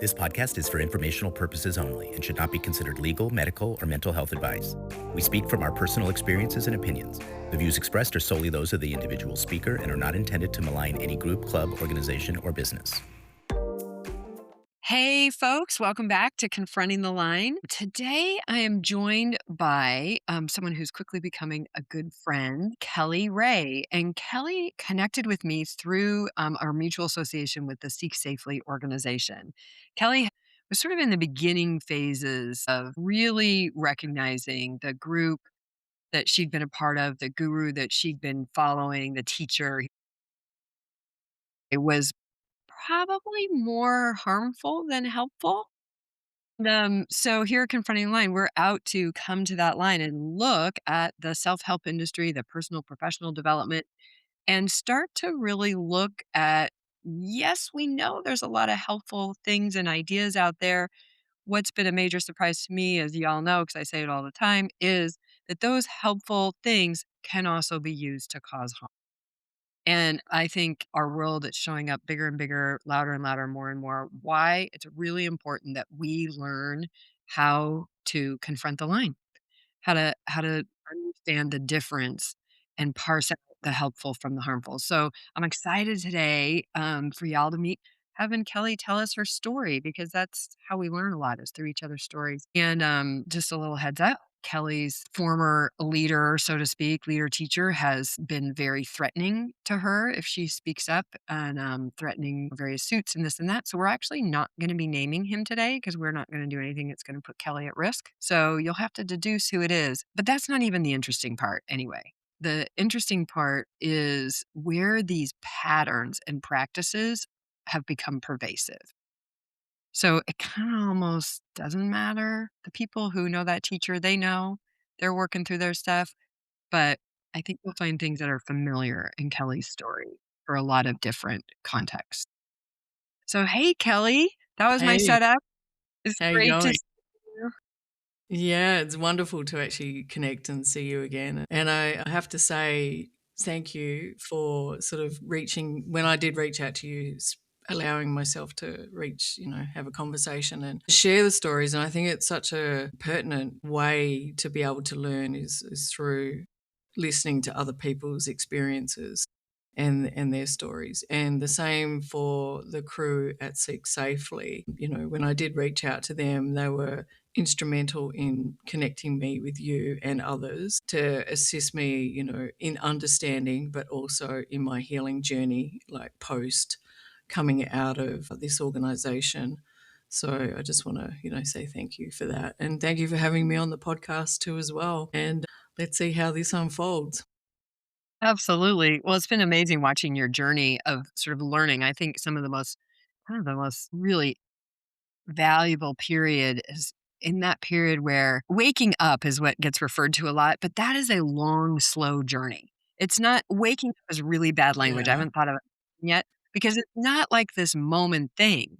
This podcast is for informational purposes only and should not be considered legal, medical, or mental health advice. We speak from our personal experiences and opinions. The views expressed are solely those of the individual speaker and are not intended to malign any group, club, organization, or business. Hey, folks, welcome back to Confronting the Line. Today, I am joined by someone who's quickly becoming a good friend, Kellie Rhea. And Kellie connected with me through our mutual association with the Seek Safely organization. Kellie was sort of in the beginning phases of really recognizing the group that she'd been a part of, the guru that she'd been following, the teacher. It was probably more harmful than helpful. So here at Confronting the Line, we're out to come to that line and look at the self-help industry, the personal professional development, and start to really look at, yes, we know there's a lot of helpful things and ideas out there. What's been a major surprise to me, as y'all know, because I say it all the time, is that those helpful things can also be used to cause harm. And I think our world is showing up bigger and bigger, louder and louder, more and more. Why it's really important that we learn how to confront the line, how to understand the difference and parse out the helpful from the harmful. So I'm excited today for y'all to meet. Having Kellie tell us her story because that's how we learn a lot is through each other's stories. And just a little heads up. Kellie's former leader, so to speak, leader teacher, has been very threatening to her if she speaks up and threatening various suits and this and that. So we're actually not going to be naming him today because we're not going to do anything that's going to put Kellie at risk. So you'll have to deduce who it is. But that's not even the interesting part anyway. The interesting part is where these patterns and practices have become pervasive. So it kind of almost doesn't matter. The people who know that teacher, they know they're working through their stuff. But I think you'll find things that are familiar in Kellie's story for a lot of different contexts. So, hey, Kellie, that was my Hey, setup. It's how you great to going? see you. Yeah, it's wonderful to actually connect and see you again. And I have to say thank you for sort of reaching when I did reach out to you, allowing myself to reach, have a conversation and share the stories. And I think it's such a pertinent way to be able to learn is through listening to other people's experiences and their stories. And the same for the crew at Seek Safely. When I did reach out to them, they were instrumental in connecting me with you and others to assist me, in understanding, but also in my healing journey, like post coming out of this organization. So I just want to, say thank you for that. And thank you for having me on the podcast too as well. And let's see how this unfolds. Absolutely. Well, it's been amazing watching your journey of sort of learning. I think some of the most, kind of the most really valuable period is in that period where waking up is what gets referred to a lot, but that is a long, slow journey. It's not waking up is really bad language. I Yeah. haven't thought of it yet because it's not like this moment thing.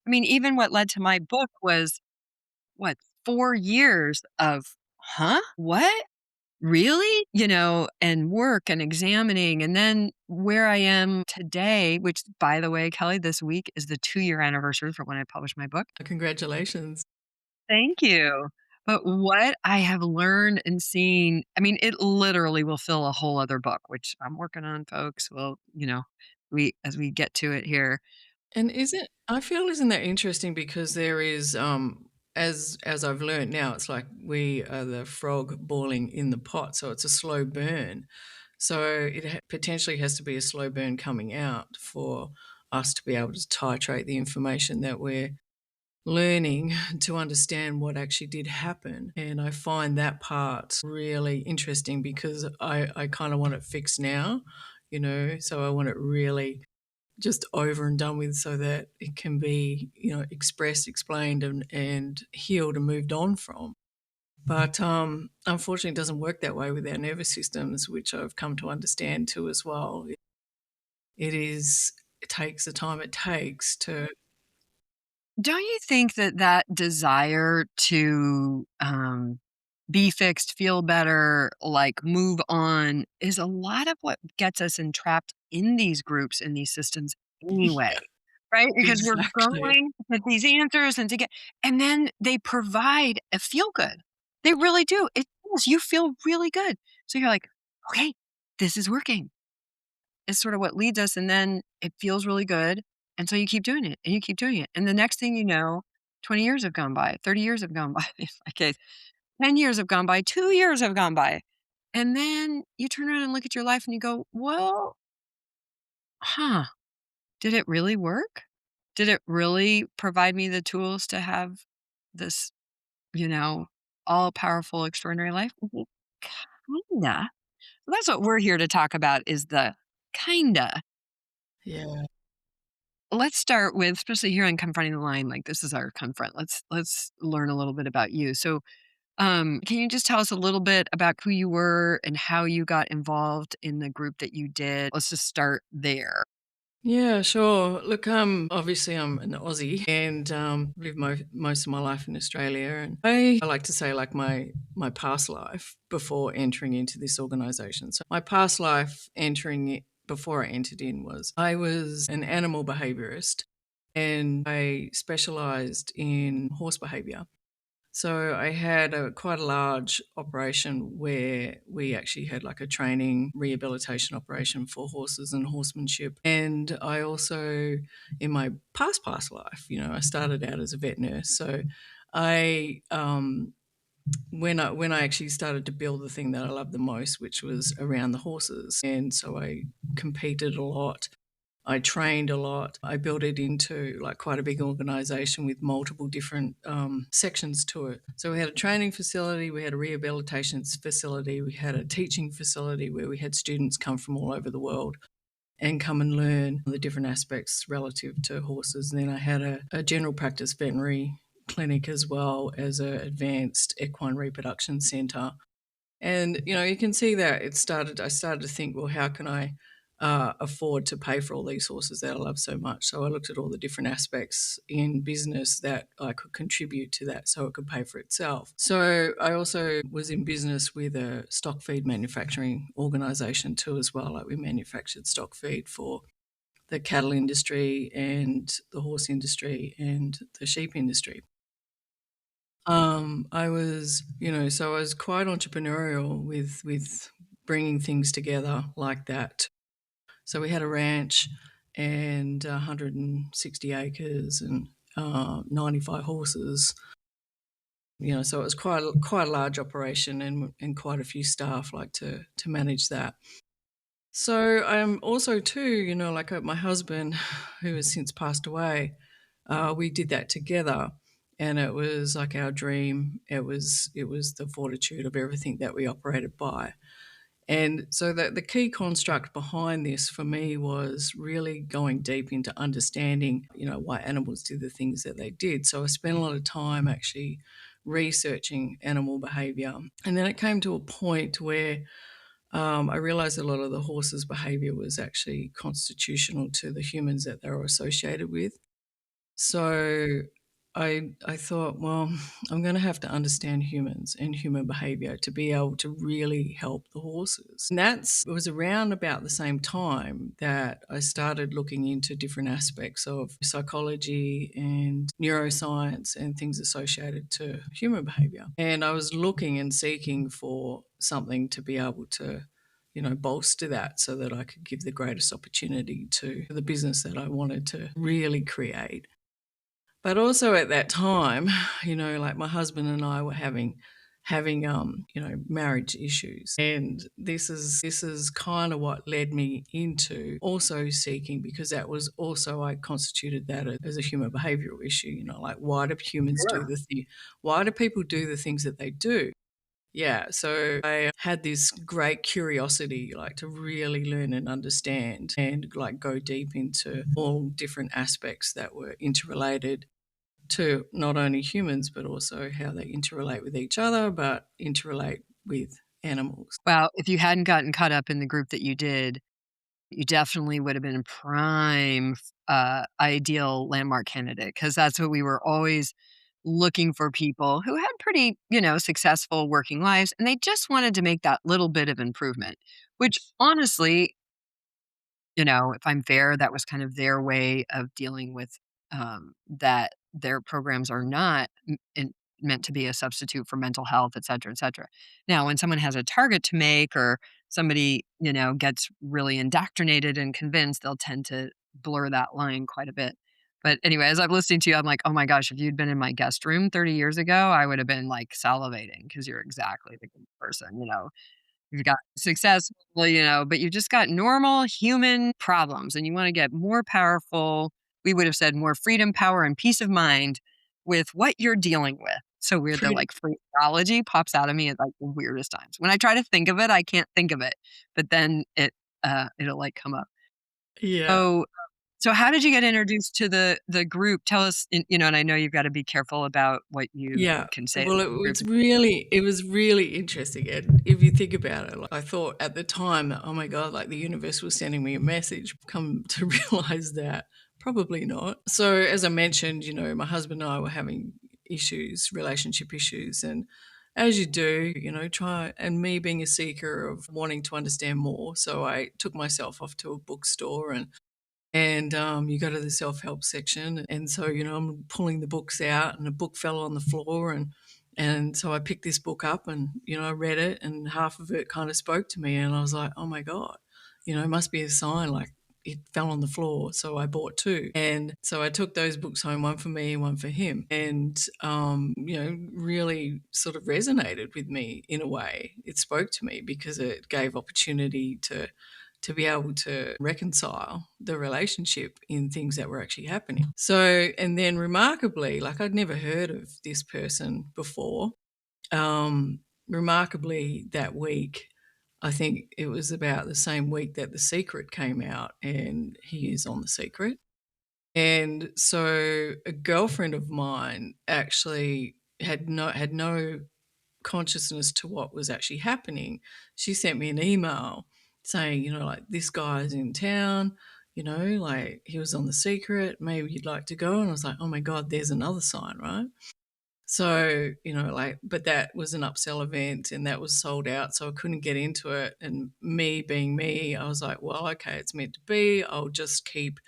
I mean, even what led to my book was what, 4 years of, huh? What? Really? And work and examining. And then where I am today, which, by the way, Kellie, this week is the 2-year anniversary from when I published my book. Congratulations. Thank you. But what I have learned and seen, I mean, it literally will fill a whole other book, which I'm working on, folks. Well, as we get to it here. And isn't that interesting because there is as I've learned now, it's like we are the frog boiling in the pot, so it's a slow burn. So it potentially has to be a slow burn coming out for us to be able to titrate the information that we're learning to understand what actually did happen. And I find that part really interesting because I kind of want it fixed now, so I want it really just over and done with so that it can be, expressed, explained and healed and moved on from. But unfortunately, it doesn't work that way with our nervous systems, which I've come to understand too as well. It takes the time it takes to. Don't you think that that desire to be fixed, feel better, like move on, is a lot of what gets us entrapped in these groups, in these systems anyway? right? Because we're Exactly. going to get these answers and then they provide a feel good. They really do. It does. You feel really good. So you're like, okay, this is working. It's sort of what leads us. And then it feels really good. And so you keep doing it and you keep doing it. And the next thing you know, 20 years have gone by, 30 years have gone by, in my case, 10 years have gone by, 2 years have gone by. And then you turn around and look at your life and you go, well, huh, did it really work? Did it really provide me the tools to have this, you know, all powerful, extraordinary life? Mhm. Kinda. That's what we're here to talk about is the kinda. Yeah. Let's start with, especially here on confronting the line, like this is our confront. Let's learn a little bit about you. So can you just tell us a little bit about who you were and how you got involved in the group that you did? Let's just start there. Yeah, sure. Look, obviously I'm an Aussie and lived most of my life in Australia, and I like to say like my past life before entering into this organisation. So my past life before I entered in was I was an animal behaviorist, and I specialised in horse behaviour. So I had quite a large operation where we actually had like a training rehabilitation operation for horses and horsemanship. And I also, in my past life, I started out as a vet nurse. So I when I actually started to build the thing that I loved the most, which was around the horses, and so I competed a lot. I trained a lot. I built it into like quite a big organization with multiple different sections to it. So we had a training facility, we had a rehabilitation facility, we had a teaching facility where we had students come from all over the world and come and learn the different aspects relative to horses. And then I had a general practice veterinary clinic as well as an advanced equine reproduction centre. And you can see that I started to think, well, how can I afford to pay for all these horses that I love so much? So I looked at all the different aspects in business that I could contribute to that so it could pay for itself. So I also was in business with a stock feed manufacturing organisation too as well. Like we manufactured stock feed for the cattle industry and the horse industry and the sheep industry. I was, so I was quite entrepreneurial with bringing things together like that. So we had a ranch and 160 acres and 95 horses. So it was quite a large operation and quite a few staff like to manage that. So I'm also too, like my husband, who has since passed away, we did that together, and it was like our dream. It was the fortitude of everything that we operated by. And so the key construct behind this for me was really going deep into understanding, why animals did the things that they did. So I spent a lot of time actually researching animal behavior. And then it came to a point where I realized a lot of the horses' behavior was actually constitutional to the humans that they were associated with. So I thought, well, I'm going to have to understand humans and human behavior to be able to really help the horses. And it was around about the same time that I started looking into different aspects of psychology and neuroscience and things associated to human behavior. And I was looking and seeking for something to be able to bolster that so that I could give the greatest opportunity to the business that I wanted to really create. But also at that time, like my husband and I were having marriage issues. And this is kind of what led me into also seeking, because that was also I constituted that as a human behavioral issue, like why do humans do Sure. the thing? Why do people do the things that they do? Yeah, so I had this great curiosity, like to really learn and understand and like go deep into all different aspects that were interrelated to not only humans, but also how they interrelate with each other, but interrelate with animals. Well, if you hadn't gotten caught up in the group that you did, you definitely would have been prime, ideal landmark candidate because that's what we were always looking for people who had pretty, successful working lives, and they just wanted to make that little bit of improvement, which honestly if I'm fair, that was kind of their way of dealing with, that their programs are not meant to be a substitute for mental health, et cetera, et cetera. Now, when someone has a target to make or somebody, gets really indoctrinated and convinced, they'll tend to blur that line quite a bit. But anyway, as I'm listening to you, I'm like, oh my gosh, if you'd been in my guest room 30 years ago, I would have been like salivating because you're exactly the kind of person. You've got successful, but you've just got normal human problems and you want to get more powerful. We would have said more freedom, power, and peace of mind with what you're dealing with. So weird that Pretty like phraseology pops out of me at like the weirdest times. When I try to think of it, I can't think of it, but then it'll like come up. yeah. So so how did you get introduced to the group? Tell us, and I know you've got to be careful about what you Yeah. can say to Well, the group. it was really interesting, and if you think about it, like, I thought at the time, "Oh my god, like, the universe was sending me a message." Come to realize that probably not. So, as I mentioned, my husband and I were having issues, relationship issues, and as you do, try and me being a seeker of wanting to understand more, so I took myself off to a bookstore and you go to the self-help section, and so, I'm pulling the books out, and a book fell on the floor, and so I picked this book up and, I read it, and half of it kinda spoke to me, and I was like, "Oh my god," it must be a sign, like, it fell on the floor, so I bought 2, and so I took those books home, one for me and one for him, and, really sort of resonated with me in a way. It spoke to me because it gave opportunity to be able to reconcile the relationship in things that were actually happening. So, and then remarkably, like, I'd never heard of this person before. Um, Remarkably, that week, I think it was about the same week that The Secret came out, and he is on The Secret. And so a girlfriend of mine actually had no consciousness to what was actually happening. She sent me an email saying, like, "This guy's in town, like, he was on The Secret, maybe you'd like to go." And I was like, "Oh my god, there's another sign," right? So, like, but that was an upsell event and that was sold out, so I couldn't get into it, and me being me, I was like, "Well, okay, it's meant to be. I'll just keep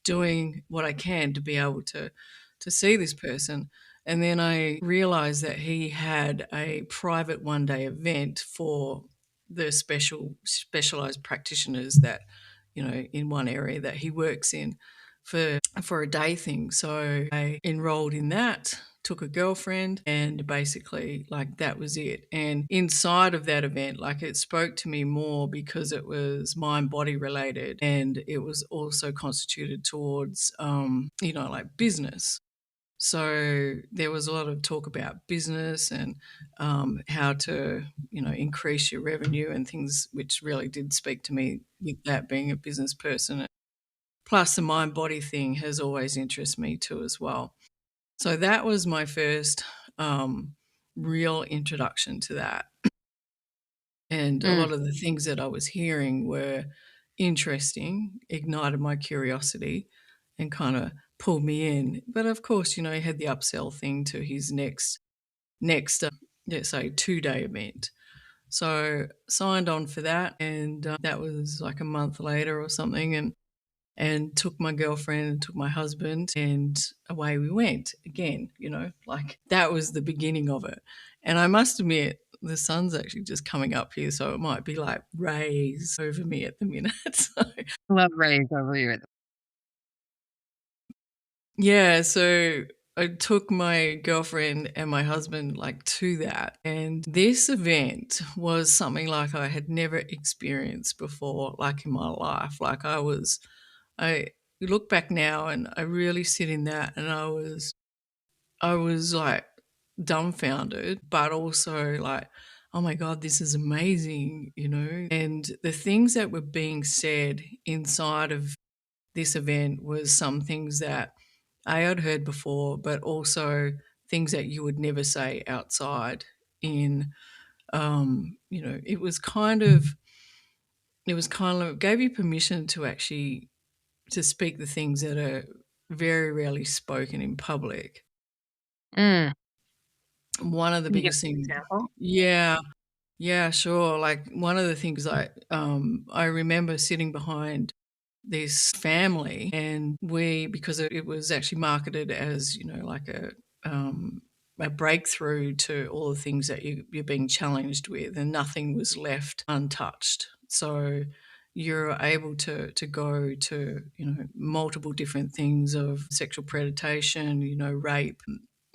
doing what I can to be able to see this person." And then I realized that he had a private one-day event for the specialized practitioners that, in one area that he works in for a day thing. So I enrolled in that, took a girlfriend, and basically, like, that was it. And inside of that event, like, it spoke to me more because it was mind body related, and it was also constituted towards, like, business. So there was a lot of talk about business and how to, increase your revenue and things, which really did speak to me with that being a business person. Plus, the mind body thing has always interested me too, as well. So that was my first real introduction to that. And a Mm, lot of the things that I was hearing were interesting, ignited my curiosity, and kind of pulled me in. But of course, he had the upsell thing to his next, let's say, 2-day event. So signed on for that, and that was like a month later or something, and took my girlfriend and took my husband, and away we went again. Like, that was the beginning of it. And I must admit, the sun's actually just coming up here, so it might be like rays over me at the minute. So love rays over here. yeah, so I took my girlfriend and my husband, like, to that, and this event was something like I had never experienced before, like, in my life. Like, I look back now and I really sit in that, and I was like dumbfounded, but also like, "Oh my god, this is amazing," And the things that were being said inside of this event was some things that I had heard before, but also things that you would never say outside in, it gave you permission to actually to speak the things that are very rarely spoken in public. Mm, One of the can you give biggest me an things. example? Yeah, yeah, sure. Like, one of the things I remember sitting behind this family, and because it was actually marketed as, like a breakthrough to all the things that you're being challenged with, and nothing was left untouched. So you're able to go to, multiple different things of sexual predation, rape,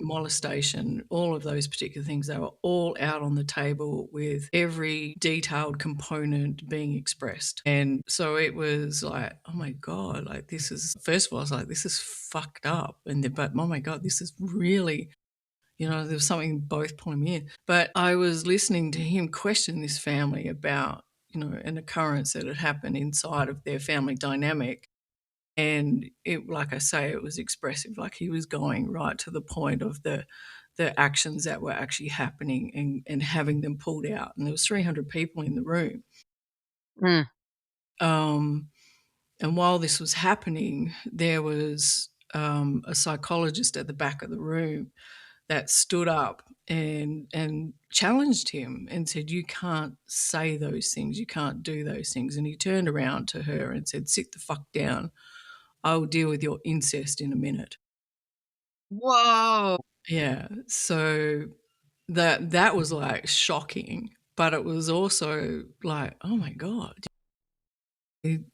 molestation, all of those particular things. They were all out on the table with every detailed component being expressed. And so it was like, oh my God, like this is, first of all, I was like, this is fucked up. And then, but oh my God, this is really, there was something both pulling me in. But I was listening to him question this family about, an occurrence that had happened inside of their family dynamic. And it, like I say, it was expressive. Like he was going right to the point of the actions that were actually happening, and having them pulled out. And there was 300 people in the room. Mm. And while this was happening, there was a psychologist at the back of the room that stood up and challenged him and said, "You can't say those things. You can't do those things." And he turned around to her and said, "Sit the fuck down. I will deal with your incest in a minute." Whoa. Yeah. So that was like shocking, but it was also like, oh my God,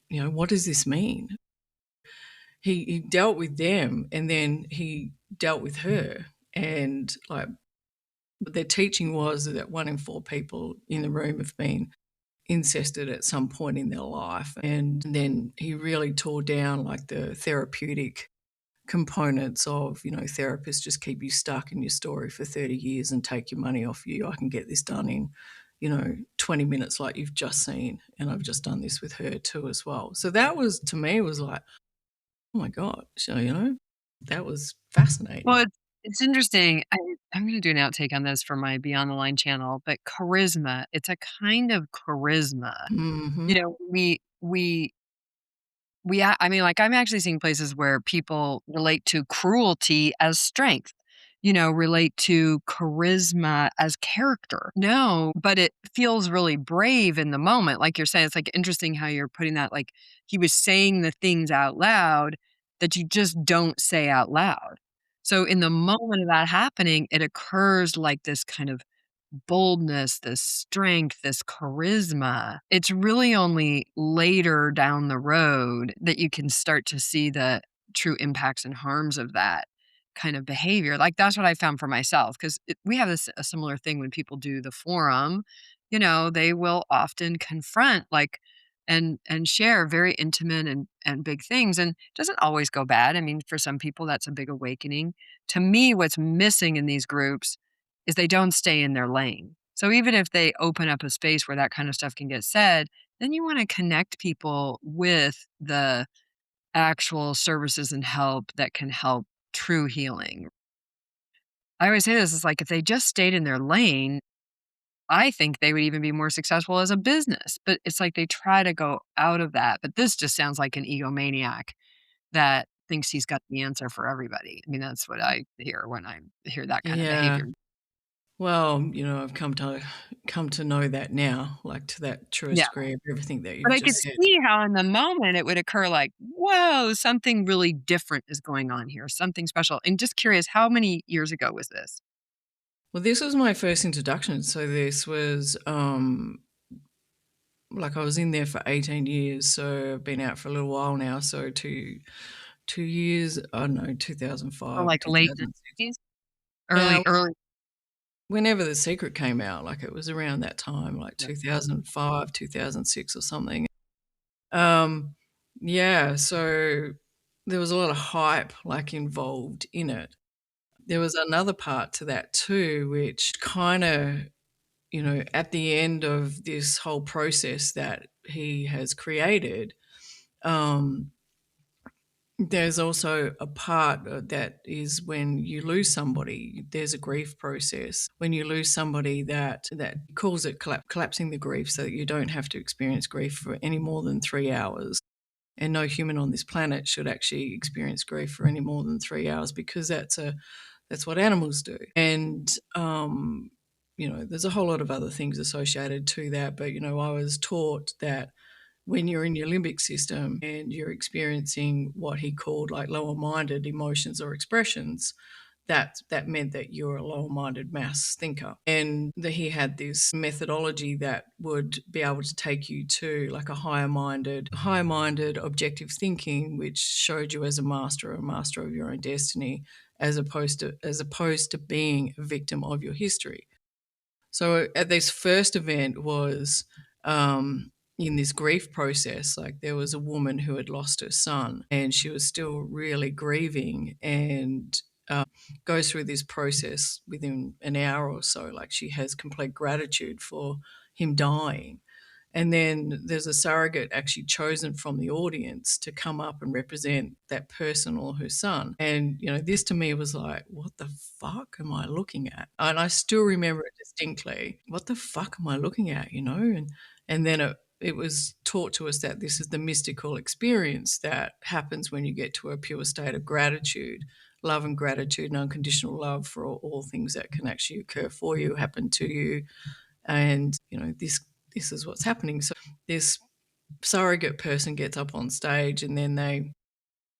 what does this mean? He dealt with them, and then he dealt with her, and like their teaching was that 1 in 4 people in the room have been incested at some point in their life. And then he really tore down like the therapeutic components of, therapists just keep you stuck in your story for 30 years and take your money off you. I can get this done in, 20 minutes like you've just seen. And I've just done this with her too as well. So that was, to me, was like, oh my God. So, that was fascinating. Well, it's interesting. I'm gonna do an outtake on this for my Beyond the Line channel, but charisma, it's a kind of charisma. Mhm. You know, I mean, like, I'm actually seeing places where people relate to cruelty as strength, relate to charisma as character. No, but it feels really brave in the moment. Like you're saying, it's like interesting how you're putting that, like he was saying the things out loud that you just don't say out loud. So in the moment of that happening, it occurs like this kind of boldness, this strength, this charisma. It's really only later down the road that you can start to see the true impacts and harms of that kind of behavior. Like that's what I found for myself because we have a similar thing when people do the forum. They will often confront like and share very intimate and big things, and it doesn't always go bad. I mean, for some people, that's a big awakening. To me, what's missing in these groups is they don't stay in their lane. So even if they open up a space where that kind of stuff can get said, then you want to connect people with the actual services and help that can help true healing. I always say this is like if they just stayed in their lane, I think they would even be more successful as a business. But it's like they try to go out of that. But this just sounds like an egomaniac that thinks he's got the answer for everybody. I mean, that's what I hear when I hear that kind of Yeah. behavior. Well, I've come to know that now, like to that truest Yeah. degree of everything that But you've I could just said. see how in the moment it would occur like, "Whoa, something really different is going on here, something special." And just curious, how many years ago was this? Well, this was my first introduction. So this was like I was in there for 18 years. So I've been out for a little while now. So 2 years, I don't know, So, 2005, like, late 2006. 90s? Yeah, Early whenever The Secret came out, like it was around that time, like yeah. 2005, 2006 or something. Um, yeah, so there was a lot of hype, like, involved in it. There was another part to that too, which kinda, at the end of this whole process that he has created, um, there's also a part, that is when you lose somebody, there's a grief process. When you lose somebody that calls it collapsing the grief so that you don't have to experience grief for any more than 3 hours. And no human on this planet should actually experience grief for any more than 3 hours because that's what animals do. And there's a whole lot of other things associated to that, but I was taught that when you're in your limbic system and you're experiencing what he called like lower-minded emotions or expressions, that meant that you're a lower-minded mass thinker. And that he had this methodology that would be able to take you to like a higher-minded objective thinking, which showed you as a master of your own destiny, as opposed to being a victim of your history. So at this first event was in this grief process, like there was a woman who had lost her son and she was still really grieving and goes through this process within an hour or so. Like she has complete gratitude for him dying. And then there's a surrogate actually chosen from the audience to come up and represent that person or her son. And, this to me was like, what the fuck am I looking at? And I still remember it distinctly. What the fuck am I looking at, And then it was taught to us that this is the mystical experience that happens when you get to a pure state of gratitude, love and gratitude and unconditional love for all things that can actually occur for you, happen to you. And, this is what's happening. So this surrogate person gets up on stage and then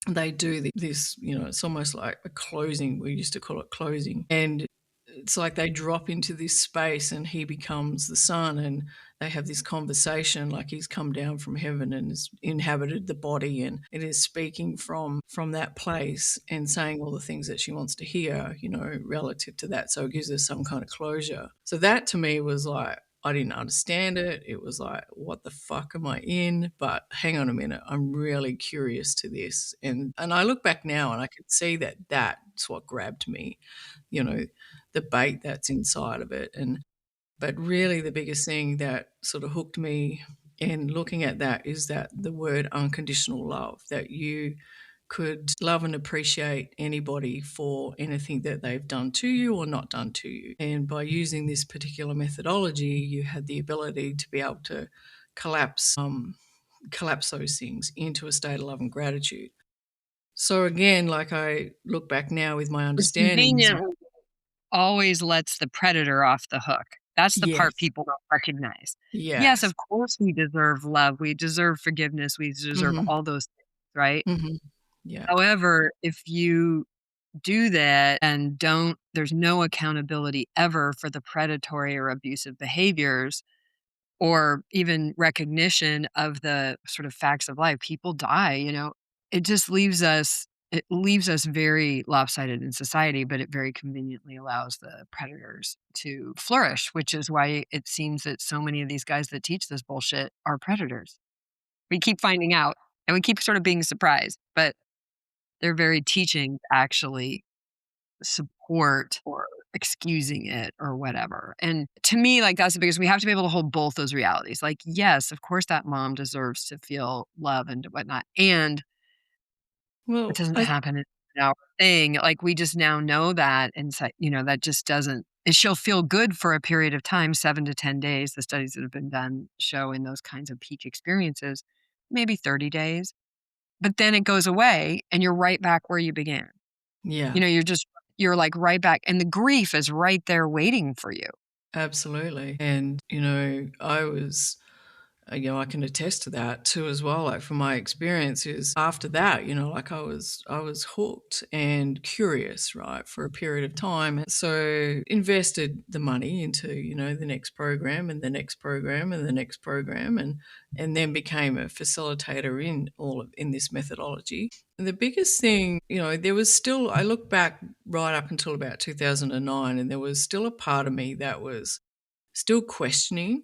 they do this, it's almost like a closing. We used to call it closing. And it's like they drop into this space and he becomes the son and they have this conversation like he's come down from heaven and has inhabited the body and it is speaking from that place and saying all the things that she wants to hear, relative to that. So it gives us some kind of closure. So that to me was like, I didn't understand it. It was like, what the fuck am I in? But hang on a minute, I'm really curious to this. And I look back now and I can see that that's what grabbed me, the bait that's inside of it. But really the biggest thing that sort of hooked me in looking at that is that the word unconditional love, that you could love and appreciate anybody for anything that they've done to you or not done to you. And by using this particular methodology, you had the ability to be able to collapse those things into a state of love and gratitude. So again, like I look back now with my Which understandings. conveniently always lets the predator off the hook. That's the part Yes, people don't recognize. Yes, yes. of course we deserve love, we deserve forgiveness, we deserve Mhm, all those things, right? mhm. Yeah, However, if you do that and there's no accountability ever for the predatory or abusive behaviors or even recognition of the sort of facts of life. People die, it just leaves us very lopsided in society, but it very conveniently allows the predators to flourish, which is why it seems that so many of these guys that teach this bullshit are predators. We keep finding out and we keep sort of being surprised, but their very teachings actually support or excusing it or whatever. And to me, like that's the biggest, we have to be able to hold both those realities. Like, yes, of course that mom deserves to feel love and whatnot. And it well, doesn't I happen in an hour thing. Like we just now know that and that just doesn't and she'll feel good for a period of time, 7 to 10 days. The studies that have been done show in those kinds of peak experiences, maybe 30 days. But then it goes away and you're right back where you began. yeah. You're like right back and the grief is right there waiting for you. Absolutely. And, I can attest to that too as well. Like from my experiences after that, like I was hooked and curious, right, for a period of time. And so invested the money into, the next program and the next program and the next program and then became a facilitator in this methodology. And the biggest thing, there was still, I look back right up until about 2009 and there was still a part of me that was still questioning,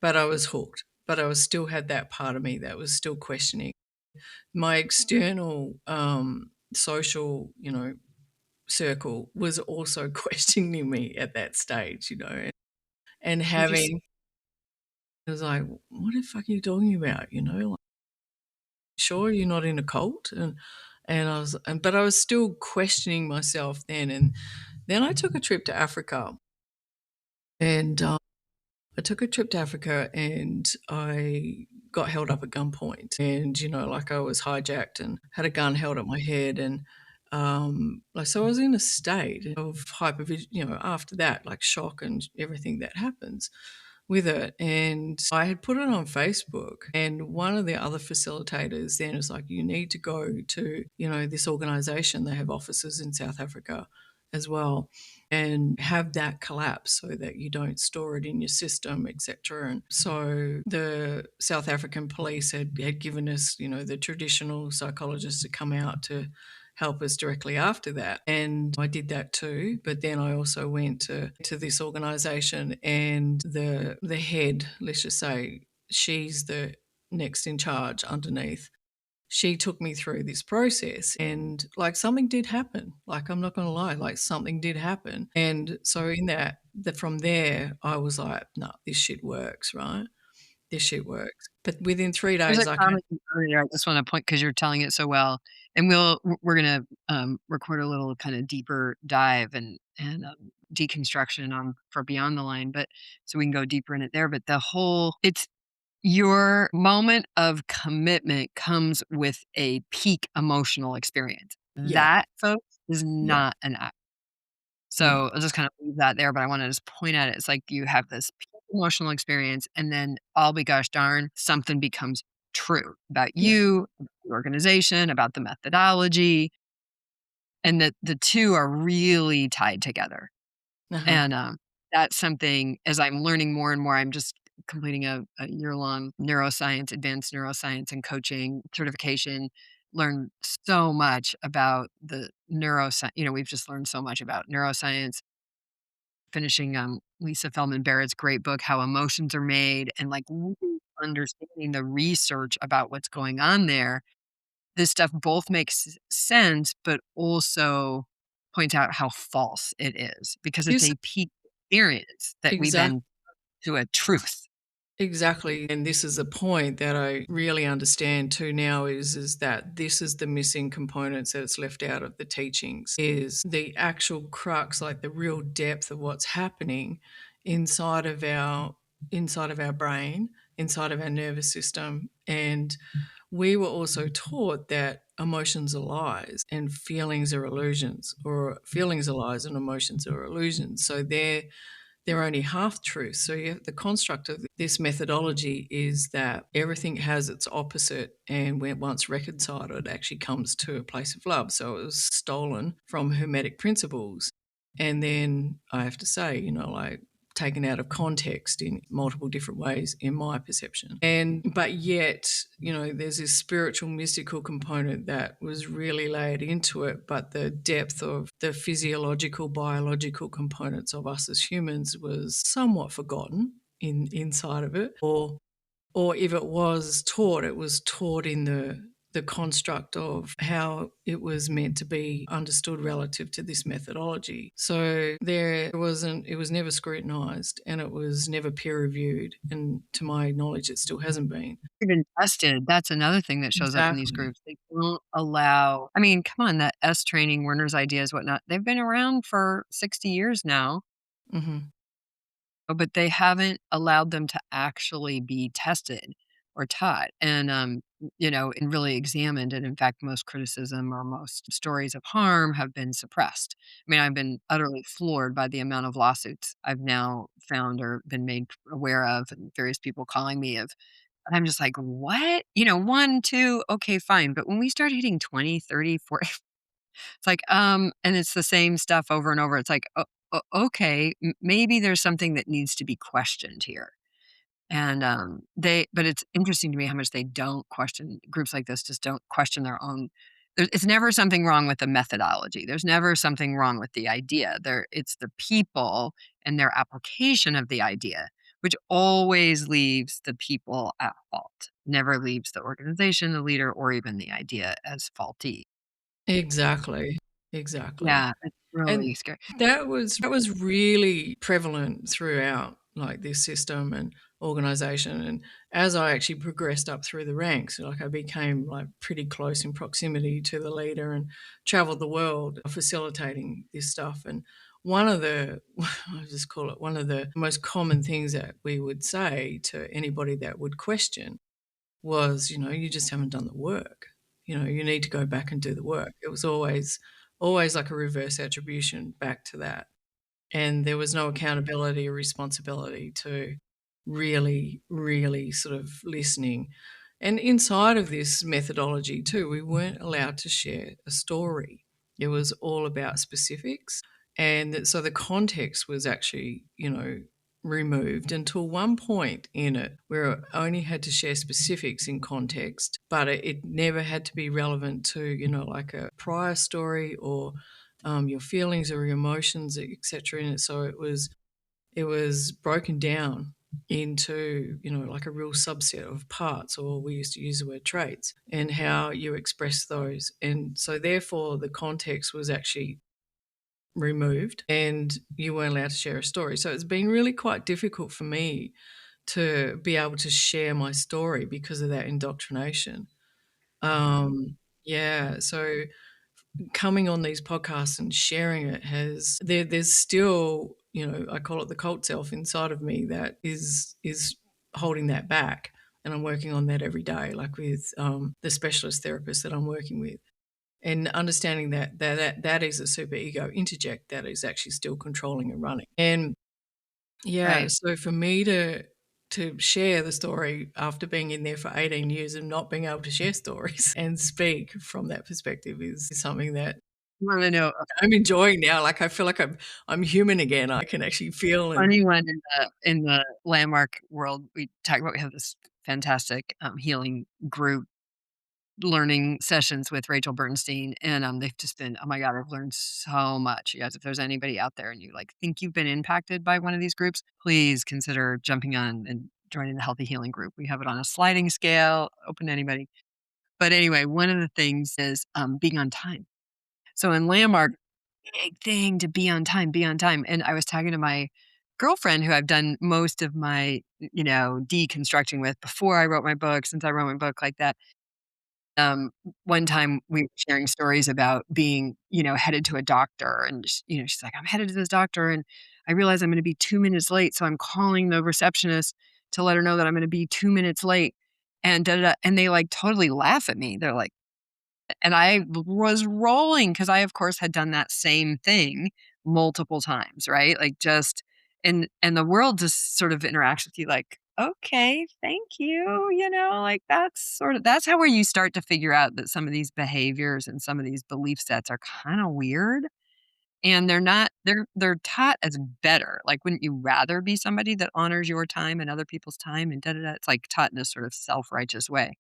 but I was hooked. But I was still had that part of me that was still questioning. My external, social, circle was also questioning me at that stage, and You just having it was like, "What the fuck are you talking about?" Like, "Sure you're not in a cult?" But I was still questioning myself then, and then I took a trip to Africa, and, I took a trip to Africa and I got held up at gunpoint and, like I was hijacked and had a gun held at my head and, so I was in a state of after that, like shock and everything that happens. with it. And I had put it on Facebook, and one of the other facilitators then was like, you need to go to, this organization. They have offices in South Africa as well, and have that collapse so that you don't store it in your system, etc. And so the South African police had given us, the traditional psychologists to come out to help us directly after that. And I did that too. But then I also went to this organization, and the head, let's just say, she's the next in charge underneath. She took me through this process, and like something did happen. Like, I'm not going to lie, like something did happen. And so in that from there, I was like, no, this shit works, right? This shit works. But within 3 There's days, a I comment earlier I just wanna point because 'cause you're telling it so well, and we're gonna, record a little kinda deeper dive and deconstruction on for Beyond the Line, but so we can go deeper in it there, but it's your moment of commitment comes with a peak emotional experience. yeah, That, folks, is yeah, not an act. no, So, I'll just kinda leave that there, but I wanna just point at it. It's like you have this peak emotional experience, and then all be gosh darn, something becomes true about yeah, you, about the organization, about the methodology, and that the 2 are really tied together. uh-huh, And that's something as I'm learning more and more, I'm just completing a year-long neuroscience, advanced neuroscience and coaching certification. Learn so much about the neuroscience. We've just learned so much about neuroscience. Finishing Lisa Feldman Barrett's great book, How Emotions Are Made, and like really understanding the research about what's going on there. This stuff both makes sense, but also points out how false it is because it's this a peak experience that we exact then to a truth. exactly, and this is a point that I really understand too now is that this is the missing components that's left out of the teachings, is the actual crux, like the real depth of what's happening inside of our brain, inside of our nervous system. And we were also taught that emotions are lies and feelings are illusions, or feelings are lies and emotions are illusions. So they're only half truths. So the construct of this methodology is that everything has its opposite, and when once reconciled, it actually comes to a place of love. So it was stolen from Hermetic principles, and then I have to say, like taken out of context in multiple different ways in my perception. But yet, there's this spiritual mystical component that was really layered into it, but the depth of the physiological biological components of us as humans was somewhat forgotten inside of it, or if it was taught, it was taught in the construct of how it was meant to be understood relative to this methodology. So it was never scrutinized, and it was never peer reviewed. And to my knowledge, it still hasn't been. Even tested, that's another thing that shows up in these Exactly. groups. They don't allow I mean, come on, that S training, Werner's ideas, whatnot, they've been around for 60 years now. Hmm. But they haven't allowed them to actually be tested or taught and really examined. And in fact, most criticism or most stories of harm have been suppressed. I mean, I've been utterly floored by the amount of lawsuits I've now found or been made aware of, and various people calling me and I'm just like, what? One, two, okay, fine. But when we start hitting 20, 30, 40, it's like, and it's the same stuff over and over. It's like, okay, maybe there's something that needs to be questioned here. But it's interesting to me how much they don't question. Groups like this just don't question their own. It's never something wrong with the methodology. There's never something wrong with the idea. It's the people and their application of the idea, which always leaves the people at fault. Never leaves the organization, the leader, or even the idea as faulty. Exactly. Exactly. Yeah, it's And really scary. that was really prevalent throughout, like, this system and organization. And as I actually progressed up through the ranks, like, I became, like, pretty close in proximity to the leader and traveled the world facilitating this stuff. And one of the I just call it one of the most common things that we would say to anybody that would question was, "You just haven't done the work. You need to go back and do the work." It was always like a reverse attribution back to that, and there was no accountability or responsibility to really, really sort of listening. And inside of this methodology too, we weren't allowed to share a story. It was all about specifics. And so the context was actually, removed until one point in it where I only had to share specifics in context, but it never had to be relevant to, like a prior story or your feelings or your emotions, etc. in it. So it was broken down into, like a real subset of parts, or we used to use the word traits, and how you express those. And so therefore the context was actually removed and you weren't allowed to share a story. So it's been really quite difficult for me to be able to share my story because of that indoctrination. Yeah, so coming on these podcasts and sharing it there's still, I call it the cult self inside of me that is holding that back, and I'm working on that every day, like with the specialist therapist that I'm working with, and understanding that is a super ego interject that is actually still controlling and running. And yeah, Right. so for me to share the story after being in there for 18 years and not being able to share stories and speak from that perspective is something that You wanna know a I'm enjoying now. Like, I feel like I'm human again. I can actually feel and funny one in the landmark world, we have this fantastic, healing group learning sessions with Rachel Bernstein, and, they've just been oh my god, I've learned so much. You guys, if there's anybody out there and you, like, think you've been impacted by one of these groups, please consider jumping on and joining the Healthy Healing Group. We have it on a sliding scale, open to anybody. But anyway, one of the things is, being on time. So in Landmark, big thing to be on time, and I was talking to my girlfriend who I've done most of my, deconstructing with before I wrote my book, since I wrote my book, like that. One time we were sharing stories about being, headed to a doctor, and she's like, "I'm headed to this doctor, and I realize I'm gonna be 2 minutes late, so I'm calling the receptionist to let her know that I'm gonna be 2 minutes late," and da da da, and they, like, totally laugh at me. They're like and I was rolling because I, of course, had done that same thing multiple times, right? Like, just and the world just sort of interacts with you like, "Okay, thank you," like, that's how where you start to figure out that some of these behaviors and some of these belief sets are kinda weird, and they're taught as better. Like, wouldn't you rather be somebody that honors your time and other people's time and da da da? It's, like, taught in a sort of self-righteous way.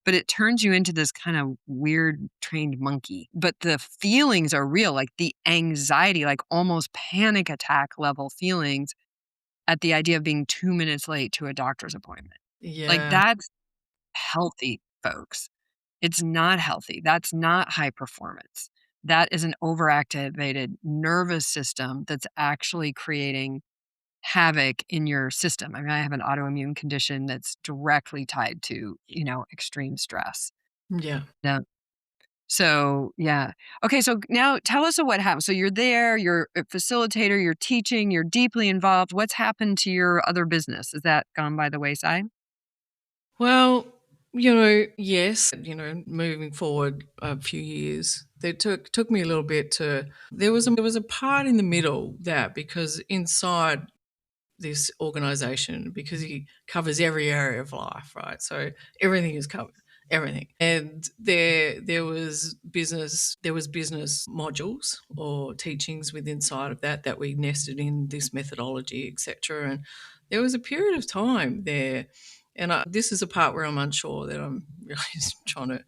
But it turns you into this kind of weird trained monkey. But the feelings are real, like the anxiety, like almost panic attack level feelings at the idea of being 2 minutes late to a doctor's appointment. Like, yeah. that's healthy, folks. It's not healthy. That's not high performance. That is an overactivated nervous system that's actually creating havoc in your system. I mean, I have an autoimmune condition that's directly tied to, extreme stress. Yeah. Yeah. So, yeah. Okay, so now tell us what happened. So you're there, you're a facilitator, you're teaching, you're deeply involved. What's happened to your other business? Has that gone by the wayside? Well, yes, moving forward a few years, it took me a little bit to there was a part in the middle that, because inside this organization, because he covers every area of life, right? So everything is covered, everything. And there was business modules or teachings within inside of that we nested in this methodology, etc. And there was a period of time there, and this is a part where I'm unsure that I'm really trying to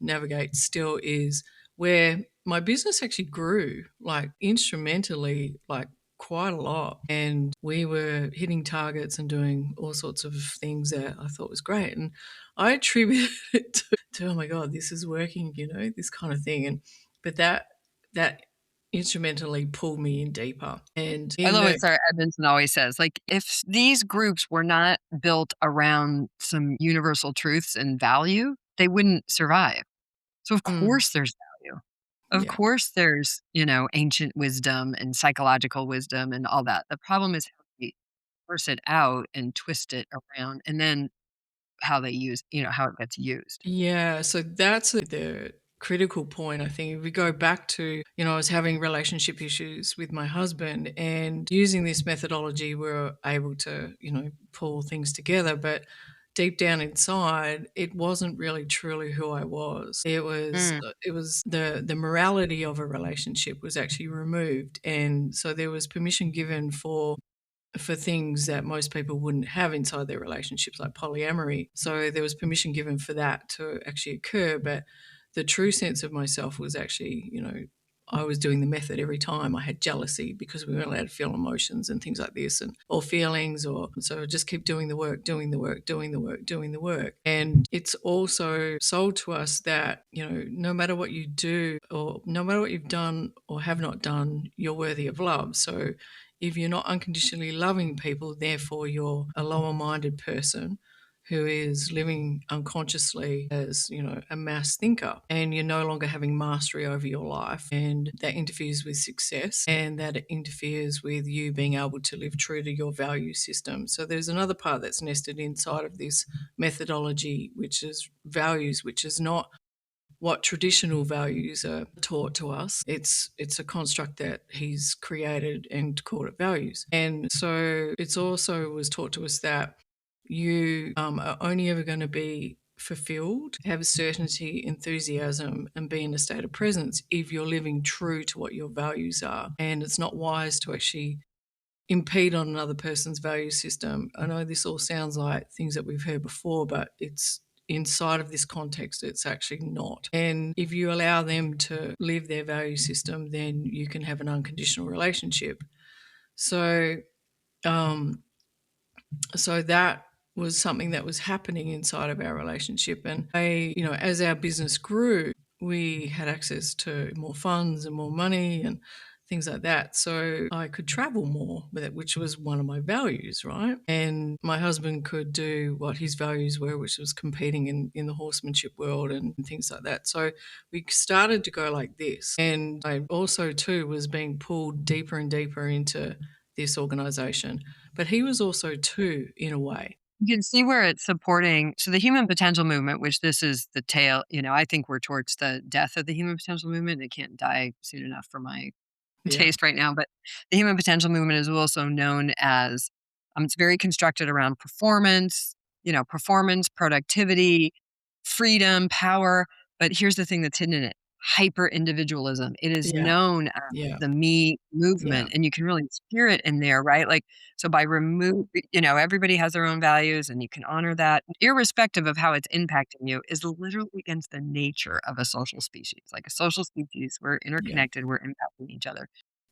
navigate still, is where my business actually grew like instrumentally, like quite a lot, and we were hitting targets and doing all sorts of things that I thought was great, and I attribute it to oh my god, this is working, this kind of thing. And but that instrumentally pulled me in deeper, and I in love the what Sarah Edmondson always says. Like, if these groups were not built around some universal truths and value, they wouldn't survive. So, of mm, course, there's value. Of yeah. course, there's, ancient wisdom and psychological wisdom and all that. The problem is how we parse it out and twist it around, and then how they use, how it gets used. Yeah, so that's the critical point. I think if we go back to, I was having relationship issues with my husband, and using this methodology, we were able to, pull things together. But deep down inside, it wasn't really truly who I was. It was Mm. it was the morality of a relationship was actually removed, and so there was permission given for things that most people wouldn't have inside their relationships, like polyamory. So there was permission given for that to actually occur. But the true sense of myself was actually, I was doing the method every time. I had jealousy because we weren't allowed to feel emotions and things like this, and or feelings, or so I just keep doing the work, doing the work, doing the work, doing the work. And it's also sold to us that, no matter what you do, or no matter what you've done or have not done, you're worthy of love. So if you're not unconditionally loving people, therefore you're a lower minded person who is living unconsciously as, a mass thinker, and you're no longer having mastery over your life, and that interferes with success, and that interferes with you being able to live true to your value system. So there's another part that's nested inside of this methodology, which is values, which is not what traditional values are taught to us. It's a construct that he's created and called it values. And so it's also was taught to us that you are only ever going to be fulfilled, have certainty, enthusiasm, and be in a state of presence if you're living true to what your values are. And it's not wise to actually impede on another person's value system. I know this all sounds like things that we've heard before, but it's inside of this context, it's actually not. And if you allow them to live their value system, then you can have an unconditional relationship. So, so that was something that was happening inside of our relationship. And as our business grew, we had access to more funds and more money and things like that. So I could travel more with it, which was one of my values, right? And my husband could do what his values were, which was competing in the horsemanship world and things like that. So we started to go like this. And I also, too, was being pulled deeper and deeper into this organization. But he was also, too, in a way. You can see where it's supporting. So the human potential movement, which this is the tail, I think we're towards the death of the human potential movement. It can't die soon enough for my Yeah. taste right now. But the human potential movement is also known as, it's very constructed around performance, performance, productivity, freedom, power. But here's the thing that's hidden in it: hyper individualism. It is Yeah. known as Yeah. the me Yeah. movement, and you can really hear it in there, right? Like, so by everybody has their own values, and you can honor that, irrespective of how it's impacting you, is literally against the nature of a social species. Like a social species, we're Yeah. interconnected, we're impacting each other,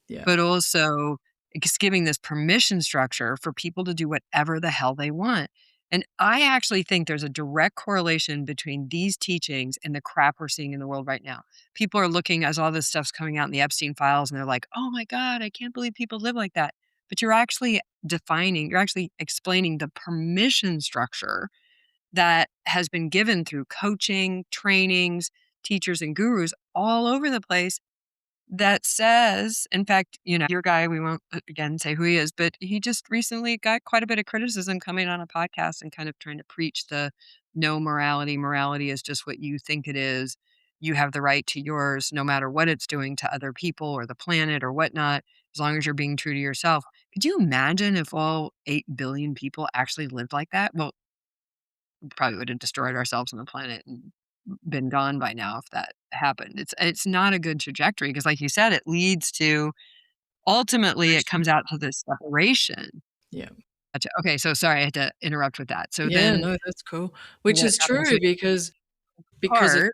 Yeah. but also it's giving this permission structure for people to do whatever the hell they want. And I actually think there's a direct correlation between these teachings and the crap we're seeing in the world right now. People are looking as all this stuff's coming out in the Epstein files, and they're like, oh my God, I can't believe people live like that. But you're actually you're actually explaining the permission structure that has been given through coaching, trainings, teachers, and gurus all over the place, that says, in fact, your guy, we won't again say who he is, but he just recently got quite a bit of criticism coming on a podcast and kind of trying to preach the no morality. Morality is just what you think it is. You have the right to yours, no matter what it's doing to other people or the planet or whatnot, as long as you're being true to yourself. Could you imagine if all 8 billion people actually lived like that? Well, we probably would have destroyed ourselves and the planet and been gone by now if that happened. It's not a good trajectory because, like you said, it leads to, ultimately it comes out to this separation. Yeah. Gotcha. Okay, so sorry, I had to interrupt with that. So Yeah, then no, that's cool. Which what is happens? So true because part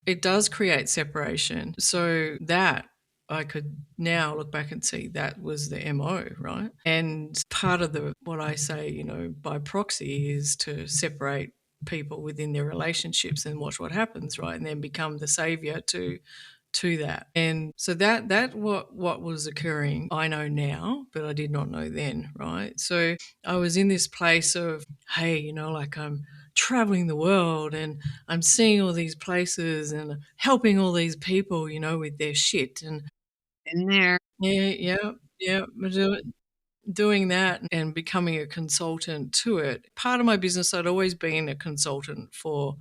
it does create separation. So that I could now look back and see that was the MO, right? And part of what I say, by proxy is to separate people within their relationships and watch what happens, right? And then become the savior to that. And so that what was occurring, I know now, but I did not know then, right? So I was in this place of, hey, like I'm traveling the world and I'm seeing all these places and helping all these people, with their shit. And in there. yeah, yeah, yeah, doing that and becoming a consultant to it. Part of my business, I'd always been a consultant for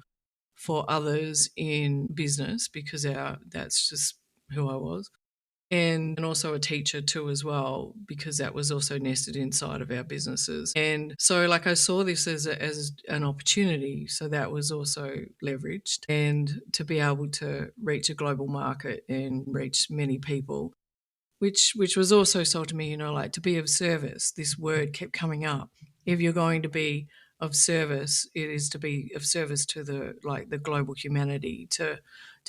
for others in business because that's just who I was. And also a teacher too as well, because that was also nested inside of our businesses. And so like I saw this as an opportunity. So that was also leveraged, and to be able to reach a global market and reach many people, which was also sold to me, like to be of service. This word kept coming up. If you're going to be of service, it is to be of service to the global humanity, to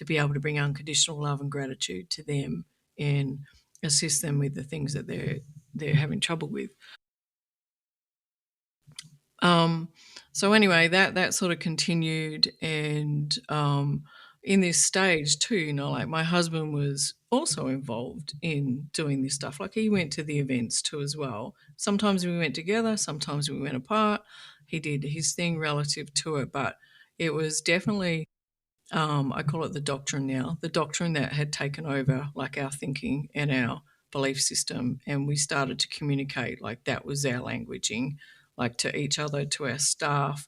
be able to bring unconditional love and gratitude to them and assist them with the things that they're having trouble with. So anyway, that sort of continued, and in this stage too, like my husband was also involved in doing this stuff. Like he went to the events too as well. Sometimes we went together, sometimes we went apart. He did his thing relative to it, but it was definitely I call it the doctrine now, the doctrine that had taken over like our thinking and our belief system. And we started to communicate like that was our languaging, like to each other, to our staff.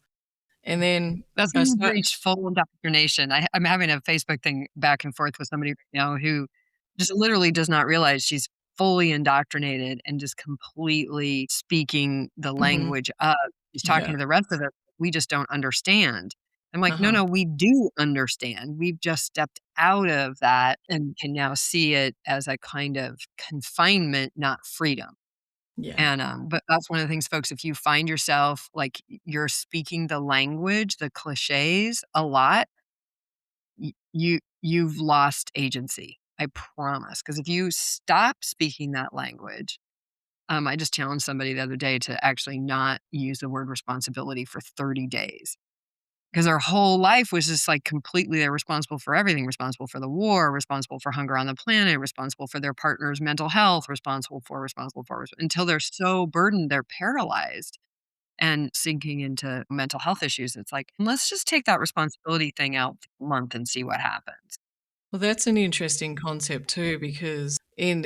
And then That's I when you've start, reached full indoctrination. I'm having a Facebook thing back and forth with somebody right now who just literally does not realize she's fully indoctrinated and just completely speaking the Mhm, language of she's talking yeah, to the rest of it. We just don't understand. I'm like, no, uh-huh, no, we do understand. We've just stepped out of that and can now see it as a kind of confinement, not freedom. yeah. And, but that's one of the things, folks, if you find yourself like you're speaking the language, the cliches a lot, you've lost agency. I promise. Because if you stop speaking that language, I just challenged somebody the other day to actually not use the word responsibility for 30 days. Because their whole life was just like completely they're responsible for everything, responsible for the war, responsible for hunger on the planet, responsible for their partner's mental health, responsible for, until they're so burdened, they're paralyzed and sinking into mental health issues. It's like, let's just take that responsibility thing out for a month and see what happens. Well, that's an interesting concept too, because in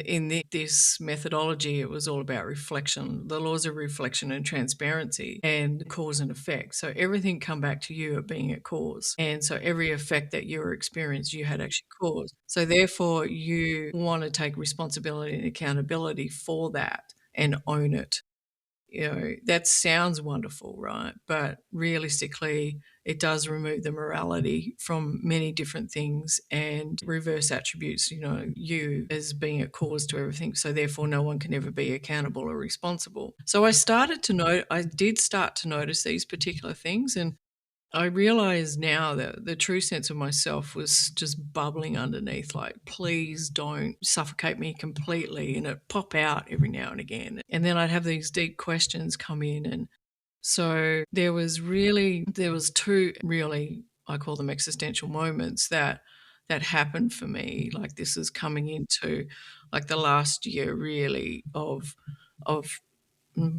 this methodology, it was all about reflection, the laws of reflection and transparency, and cause and effect. So everything come back to you at being a cause, and so every effect that you experienced, you had actually caused. So therefore, you want to take responsibility and accountability for that and own it. That sounds wonderful, right? But realistically, it does remove the morality from many different things and reverse attributes, you as being a cause to everything. So therefore, no one can ever be accountable or responsible. So I did start to notice these particular things. And I realize now that the true sense of myself was just bubbling underneath, like, please don't suffocate me completely. And it pop out every now and again. And then I'd have these deep questions come in. And so there was two really, I call them existential moments that happened for me. Like this is coming into like the last year really of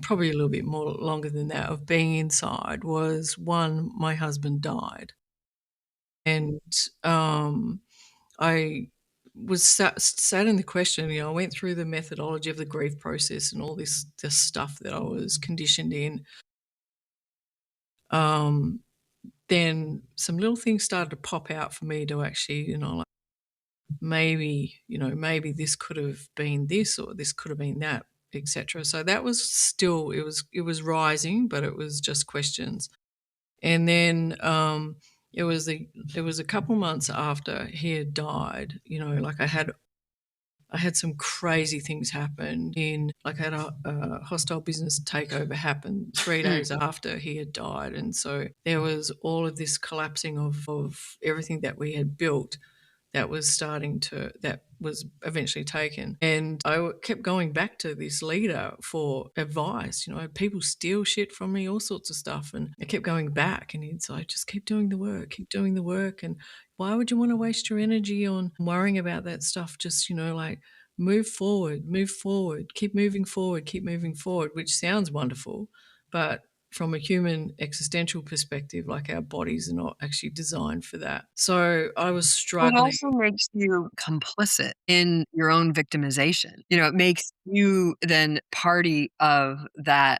probably a little bit more longer than that, of being inside. Was one, my husband died. And I was sat in the question, I went through the methodology of the grief process and all this stuff that I was conditioned in. Um, then some little things started to pop out for me to actually, like maybe this could have been this or this could have been that, etc. So that was still it was rising, but it was just questions. And then it was a couple months after he had died, like I had some crazy things happen I had a hostile business takeover happen 3 days after he had died. And so there was all of this collapsing of everything that we had built that was eventually taken. And kept going back to this leader for advice. People steal shit from me, all sorts of stuff. And I kept going back, and he's like, just keep doing the work, keep doing the work. And why would you want to waste your energy on worrying about that stuff? Just, like, move forward, keep moving forward, which sounds wonderful. But from a human existential perspective, like our bodies are not actually designed for that. So I was Well, it struggling. also makes you complicit in your own victimization. It makes you then party of that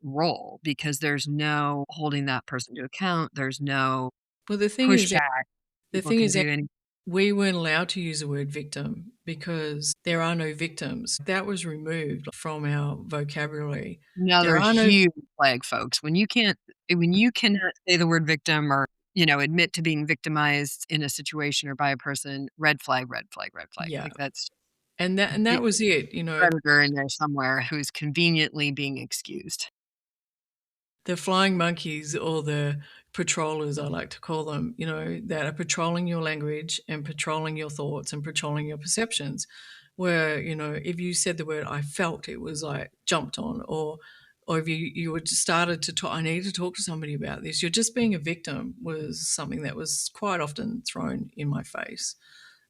role because there's no holding that person to account. There's no Well, push back. the People thing can is do any we weren't allowed to use the word victim because there are no victims. That was removed from our vocabulary. There another are no huge flag, folks. When you cannot say the word victim or, admit to being victimized in a situation or by a person, red flag, red flag, red flag. yeah, Like that's and the that was it, you know. predator in there somewhere who's conveniently being excused. The flying monkeys or the patrollers, I like to call them, you know, that are patrolling your language and patrolling your thoughts and patrolling your perceptions. Where, you know, if you said the word I felt, it was like jumped on, or if you had started to talk, I need to talk to somebody about this. You're just being a victim was something that was quite often thrown in my face.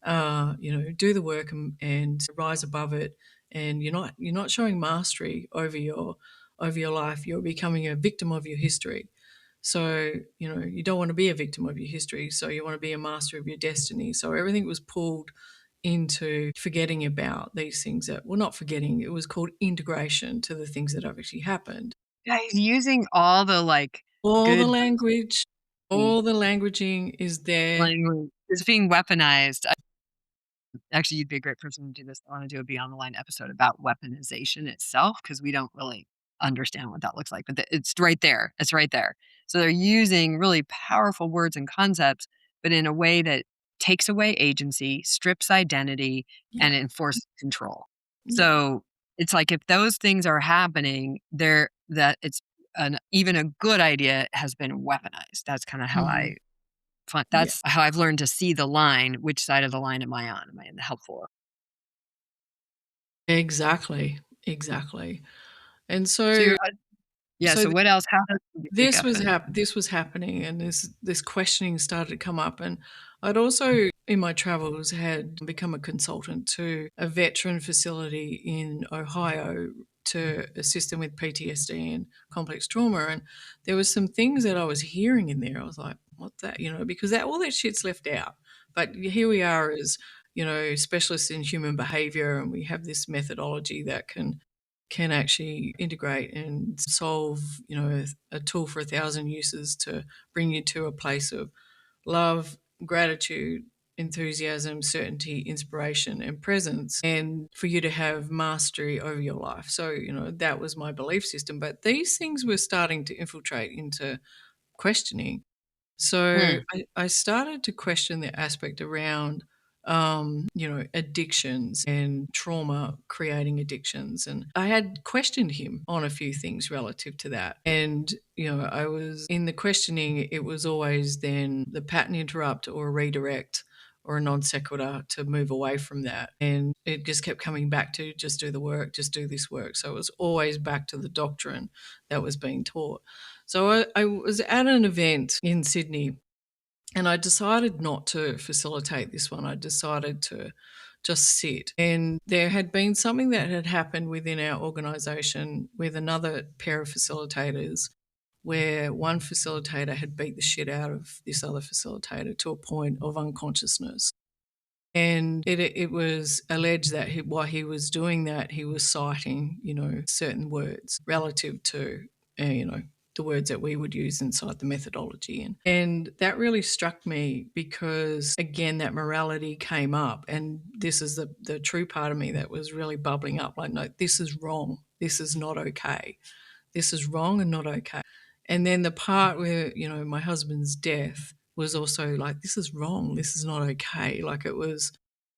You know, do the work and rise above it. And you're not showing mastery over your life. You're becoming a victim of your history. So, you know, you don't want to be a victim of your history. So you want to be a master of your destiny. So everything was pulled into forgetting about these things that, well, not forgetting, it was called integration to the things that have actually happened. Yeah, he's using all the All the good language, all the languaging is there. language is being weaponized. Actually, you'd be a great person to do this. I want to do a Beyond the Line episode about weaponization itself because we don't really understand what that looks like. But it's right there. It's right there. So they're using really powerful words and concepts, but in a way that takes away agency, strips identity, and Yeah, enforces control. yeah, So it's like if those things are happening, there that it's even a good idea has been weaponized. That's kind of how mhm, I find. yeah, That's how I've learned to see the line. Which side of the line am I on? Am I in the helpful? exactly, exactly. And So so you're yeah, so so what else? How else did you pick up and this was happening, and this questioning started to come up. And I'd also in my travels had become a consultant to a veteran facility in Ohio to assist them with PTSD and complex trauma. And there was some things that I was hearing in there. I was like, "What's that?" You know, because that all that shit's left out. But here we are as, you know, specialists in human behavior, and we have this methodology that can actually integrate and solve, you know, a tool for 1,000 uses to bring you to a place of love, gratitude, enthusiasm, certainty, inspiration, and presence, and for you to have mastery over your life. So, you know, that was my belief system. But these things were starting to infiltrate into questioning. So mm, I started to question the aspect around, you know, addictions and trauma creating addictions. And I had questioned him on a few things relative to that. And, you know, I was in the questioning, it was always then the pattern interrupt or a redirect or a non sequitur to move away from that. And it just kept coming back to just do the work, just do this work. So it was always back to the doctrine that was being taught. So I was at an event in Sydney and I decided not to facilitate this one. I decided to just sit. And there had been something that had happened within our organisation with another pair of facilitators where one facilitator had beat the shit out of this other facilitator to a point of unconsciousness. And it was alleged that while he was doing that, he was citing, you know, certain words relative to, you know, the words that we would use inside the methodology. And that really struck me because, again, that morality came up. And this is the true part of me that was really bubbling up like, no, this is wrong. This is not okay. This is wrong and not okay. And then the part where, you know, my husband's death was also like, this is wrong. This is not okay. Like it was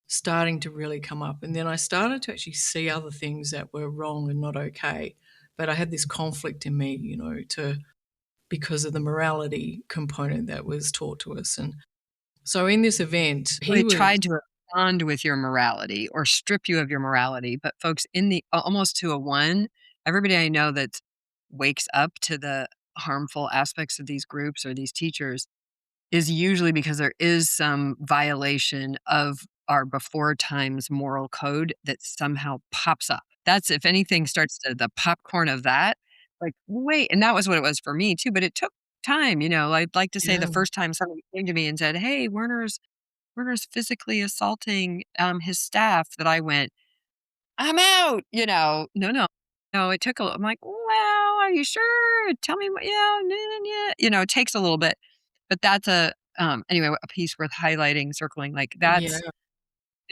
starting to really come up. And then I started to actually see other things that were wrong and not okay. But I had this conflict in me, you know, because of the morality component that was taught to us. And so in this event, he they was, tried to respond with your morality or strip you of your morality, but folks, in the almost to a one, everybody I know that wakes up to the harmful aspects of these groups or these teachers is usually because there is some violation of our before times moral code that somehow pops up. That's if anything starts to the popcorn of that, like, wait, and that was what it was for me too, but it took time, I'd like to say the yeah, first time somebody came to me and said, "Hey, Werner's physically assaulting, his staff," that I went, "I'm out," No, no. No, it took I'm like, "Well, are you sure? Tell me what yeah, yeah." It takes a little bit, but that's a Anyway, a piece worth highlighting, circling, like, Yeah, that's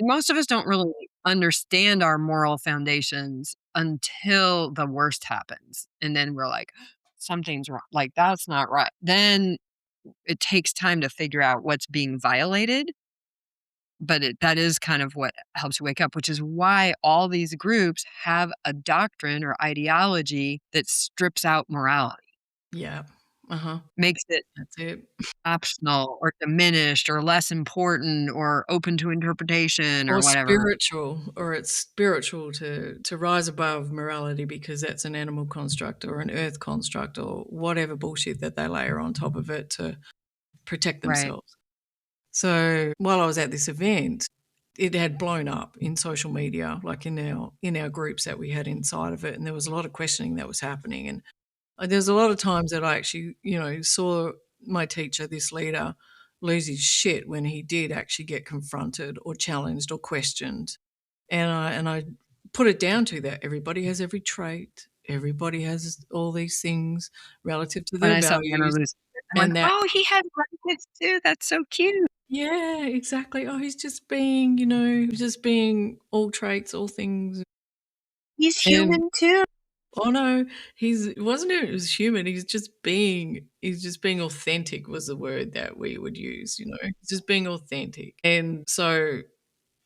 most of us don't really understand our moral foundations until the worst happens, and then we're like, "Something's wrong, like, that's not right." Then it takes time to figure out what's being violated, but that is kind of what helps you wake up, which is why all these groups have a doctrine or ideology that strips out morality, yeah. Uh-huh. makes it That's it. optional or diminished or less important or open to interpretation or whatever. Or it's spiritual to rise above morality because that's an animal construct or an earth construct or whatever bullshit that they layer on top of it to protect Right. themselves. So, while I was at this event, it had blown up in social media, like in our groups that we had inside of it, and there was a lot of questioning that was happening, and there's a lot of times that I actually, saw my teacher, this leader, lose his shit when he did actually get confronted or challenged or questioned. And I put it down to that everybody has every trait, everybody has all these things relative to When their I saw Anna values, lose, I'm like, and that "Oh, he had blankets too, that's so cute." yeah, exactly. Oh, he's just just being all traits, all things, He's and human too. oh no, he's wasn't it was human, he's just being authentic was the word that we would use, he's just being authentic. And so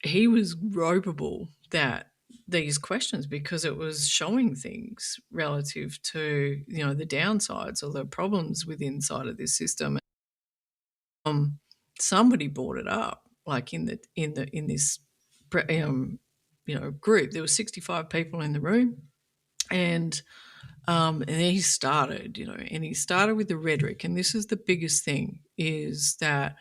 he was ropeable that these questions because it was showing things relative to, the downsides or the problems with inside of this system. Um, Somebody brought it up, like in this group. There were 65 people in the room, and and then he started, and he started with the rhetoric. And this is the biggest thing is that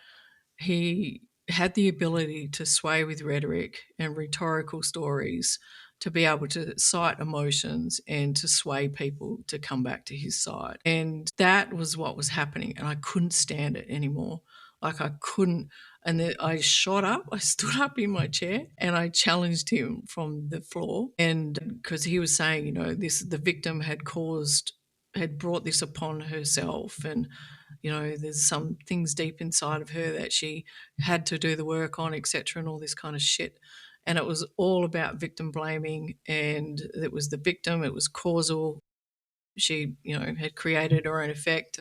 he had the ability to sway with rhetoric and rhetorical stories to be able to cite emotions and to sway people to come back to his side. And that was what was happening. And I couldn't stand it anymore. Like I couldn't. And then I shot up, I stood up in my chair and I challenged him from the floor. And because he was saying, the victim had brought this upon herself. And there's some things deep inside of her that she had to do the work on, etc., and all this kind of shit. And it was all about victim blaming, and it was the victim, it was causal. She, had created her own effect.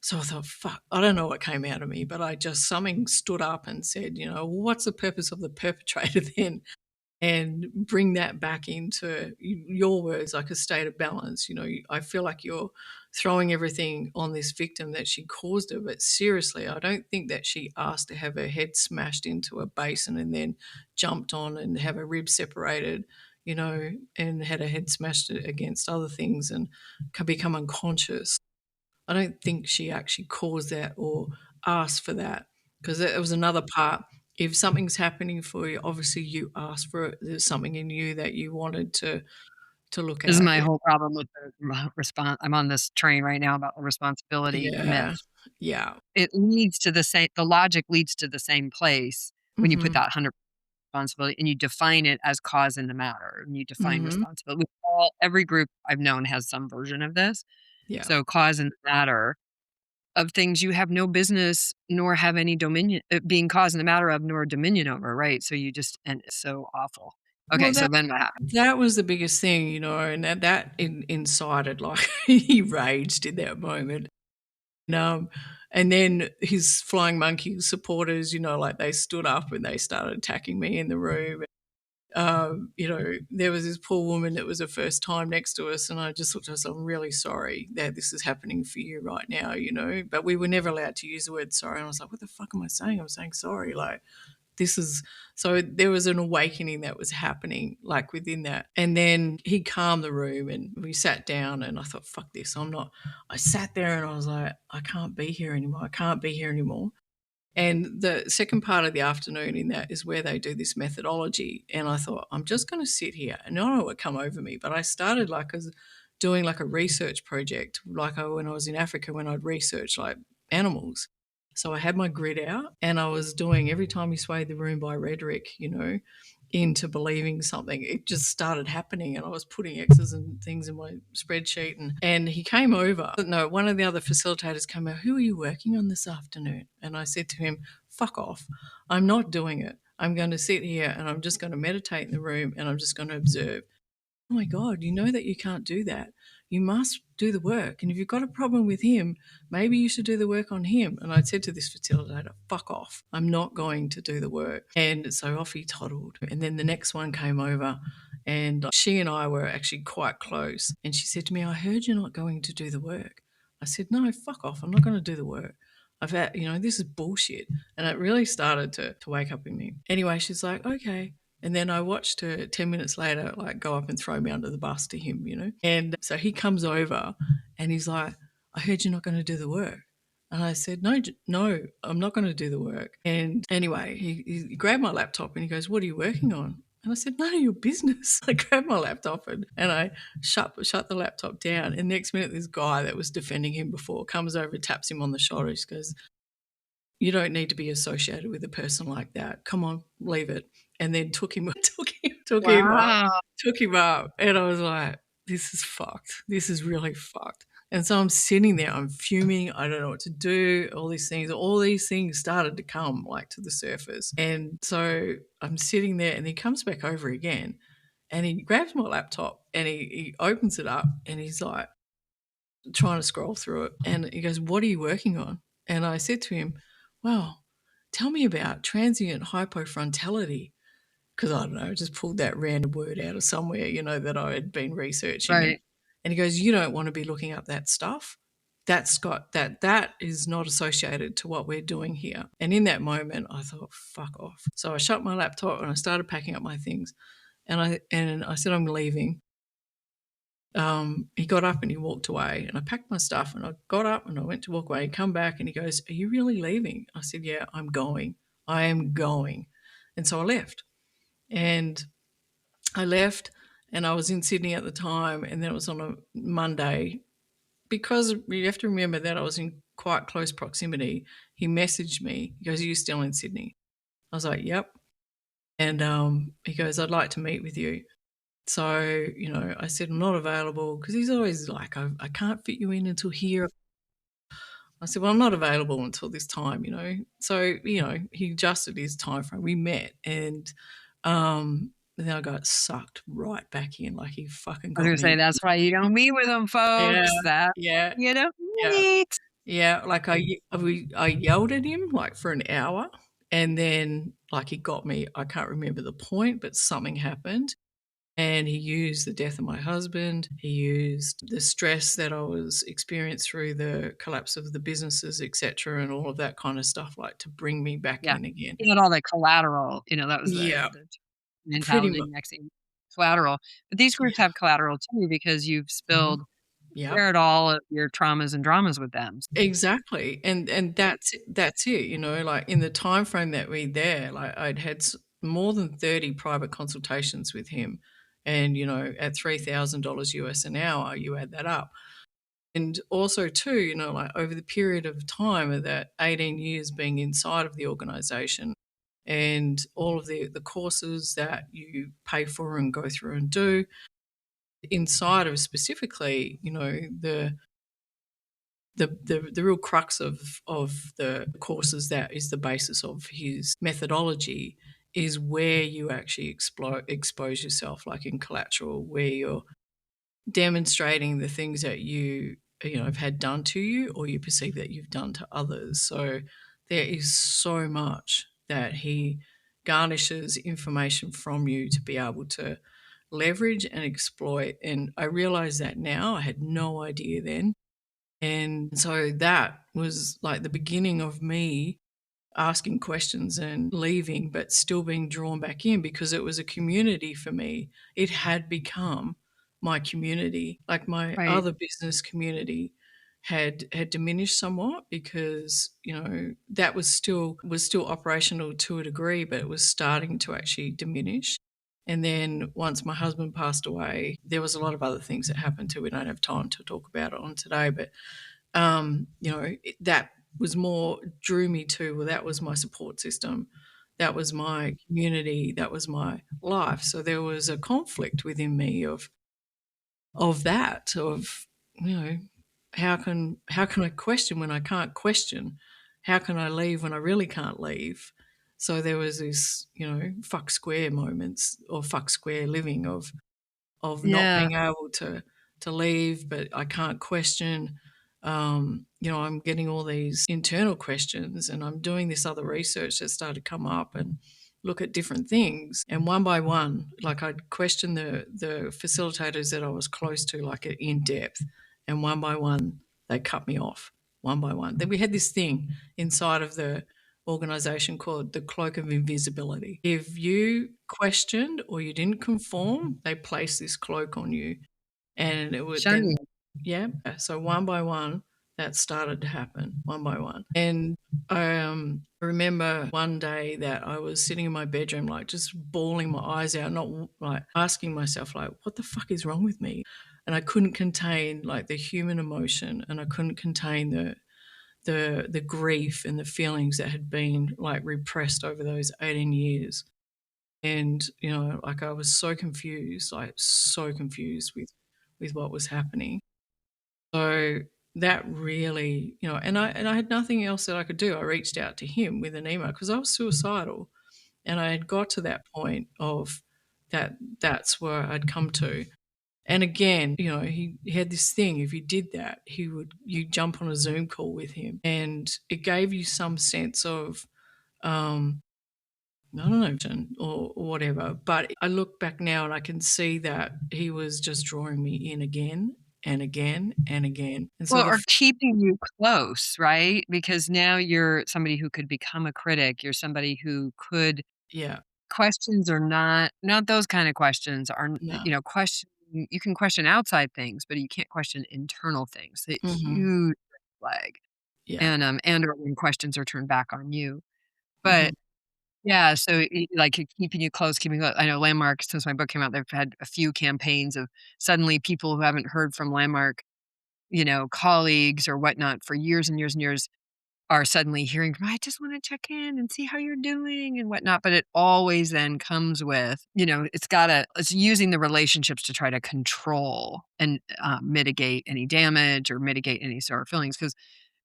So I thought, fuck, I don't know what came out of me, but something stood up and said, what's the purpose of the perpetrator then? And bring that back into your words, like a state of balance. I feel like you're throwing everything on this victim that she caused her, but seriously, I don't think that she asked to have her head smashed into a basin and then jumped on and have her ribs separated, and had her head smashed against other things and become unconscious. I don't think she actually caused that or asked for that, because that was another part. If something's happening for you, obviously you asked for it. There's something in you that you wanted to look This is at. my whole problem with the response. I'm on this train right now about the responsibility Yeah. myth. Yeah. It leads to the logic leads to the same place when you put Mhm. that 100 responsibility and you define it as cause in the matter, and you define Mhm. responsibility. Every group I've known has some version of this. Yeah. So cause and the matter of things you have no business nor have any dominion being cause in the matter of nor dominion over, right? So you just and it's so awful. Well, Okay, so then what happened? that was the biggest thing, and that incited, like, he raged in that moment. Um, and then his flying monkey supporters, like they stood up and they started attacking me in the room. There was this poor woman that was her first time next to us, and I just thought to myself, I'm really sorry that this is happening for you right now, but we were never allowed to use the word sorry. And I was like, what the fuck am I saying? I'm saying sorry. Like, this is so there was an awakening that was happening like within that. And then he calmed the room and we sat down and I thought, fuck this. I sat there and I was like, I can't be here anymore. I can't be here anymore. And the second part of the afternoon in that is where they do this methodology. And I thought, I'm just going to sit here. And I don't know what come over me, but I started doing like a research project, when I was in Africa, when I'd research like animals. So I had my grid out and I was doing every time he swayed the room by rhetoric, into believing something, it just started happening. And I was putting X's and things in my spreadsheet. And he came over. No, one of the other facilitators came out, "Who are you working on this afternoon?" And I said to him, "Fuck off. I'm not doing it. I'm going to sit here and I'm just going to meditate in the room and I'm just going to observe." "Oh my God, you know that you can't do that. You must do the work. And if you've got a problem with him, maybe you should do the work on him." And I said to this facilitator, "Fuck off. I'm not going to do the work." And so off he toddled. And then the next one came over and she and I were actually quite close. And she said to me, "I heard you're not going to do the work." I said, "No, fuck off. I'm not going to do the work. I've had, this is bullshit." And it really started to wake up in me. Anyway, she's like, "Okay." And then I watched her 10 minutes later, go up and throw me under the bus to him, And so he comes over and he's like, "I heard you're not going to do the work." And I said, no, I'm not going to do the work. And anyway, he grabbed my laptop and he goes, "What are you working on?" And I said, "None of your business." I grabbed my laptop and I shut the laptop down. And next minute, this guy that was defending him before comes over, taps him on the shoulder. He goes, "You don't need to be associated with a person like that. Come on, leave it." And then took him Wow. up. And I was like, this is fucked. This is really fucked. And so I'm sitting there, I'm fuming. I don't know what to do. All these things started to come to the surface. And so I'm sitting there and he comes back over again and he grabs my laptop and he opens it up and he's like trying to scroll through it. And he goes, "What are you working on?" And I said to him, "Well, tell me about transient hypofrontality." Because I don't know, just pulled that random word out of somewhere, that I had been researching. Right. And he goes, "You don't want to be looking up that stuff. That is not associated to what we're doing here." And in that moment, I thought, fuck off. So I shut my laptop and I started packing up my things. And I said, "I'm leaving." He got up and he walked away and I packed my stuff and I got up and I went to walk away. He come back and he goes, "Are you really leaving?" I said, "Yeah, I'm going. I am going." And so I left. And I left and I was in Sydney at the time and then it was on a Monday. Because you have to remember that I was in quite close proximity, he messaged me. He goes, "Are you still in Sydney?" I was like, "Yep." And he goes, "I'd like to meet with you." So, I said, "I'm not available," because he's always like, I can't fit you in until here. I said, "Well, I'm not available until this time," So, he adjusted his time frame. We met and then I got sucked right back in. He fucking I was got gonna say me. that's why you don't meet with them, Yeah, folks. That yeah, you don't yeah. meet. Yeah, I yelled at him for an hour and then he got me. I can't remember the point, but something happened. And he used the death of my husband. He used the stress that I was experienced through the collapse of the businesses, etc., and all of that kind of stuff, to bring me back Yeah. in again. You had all the collateral, that was Yeah, the pretty mentality much. next thing collateral. But these groups have collateral too because you've Mhm. Yep. shared all of your traumas and dramas with them. Exactly, and that's it, in the time frame that we there, I'd had more than 30 private consultations with him, and at $3,000 US an hour, you add that up, and also too, over the period of time of that 18 years being inside of the organisation, and all of the courses that you pay for and go through and do inside of specifically, the real crux of the courses that is the basis of his methodology is where you actually expose yourself, in collateral, where you're demonstrating the things that you have had done to you or you perceive that you've done to others. So there is so much that he garnishes information from you to be able to leverage and exploit. And I realize that now. I had no idea then. And so that was the beginning of me asking questions and leaving, but still being drawn back in because it was a community for me. It had become my community. My Right. other business community had diminished somewhat because that was still operational to a degree, but it was starting to actually diminish. And then once my husband passed away, there was a lot of other things that happened too. We don't have time to talk about it on today, but that was more drew me to, well, that was my support system. That was my community. That was my life. So there was a conflict within me of that, of, you know, how can I question when I can't question? How can I leave when I really can't leave? So there was this, fuck square moments or fuck square living of not Yeah. being able to leave, but I can't question. I'm getting all these internal questions, and I'm doing this other research that started to come up and look at different things. And one by one, like I'd question the facilitators that I was close to, like in depth, and one by one they cut me off. One by one. Then we had this thing inside of the organization called the cloak of invisibility. If you questioned or you didn't conform, they placed this cloak on you. And it would Shun then, you. yeah. So one by one, that started to happen one by one. And I remember one day that I was sitting in my bedroom, like just bawling my eyes out, not like asking myself, like, what the fuck is wrong with me? And I couldn't contain like the human emotion, and I couldn't contain the grief and the feelings that had been like repressed over those 18 years. And, like I was so confused, like so confused with what was happening. So that really, and I had nothing else that I could do. I reached out to him with an email because I was suicidal, and I had got to that point of that's where I'd come to. And again, he had this thing. If you did that, you jump on a Zoom call with him, and it gave you some sense of, I don't know, or whatever. But I look back now and I can see that he was just drawing me in again and again and again. And so Well, or keeping you close, right? Because now you're somebody who could become a critic. You're somebody who could yeah, questions are not those kind of questions are, no, question you can question outside things, but you can't question internal things. A hmm, huge flag. yeah, And or when questions are turned back on you. hmm, But yeah, so, like, keeping you close, I know Landmark, since my book came out, they've had a few campaigns of suddenly people who haven't heard from Landmark, colleagues or whatnot for years and years and years are suddenly hearing from, "I just wanna check in and see how you're doing," and whatnot, but it always then comes with, it's using the relationships to try to control and, mitigate any damage or mitigate any sort of feelings. Because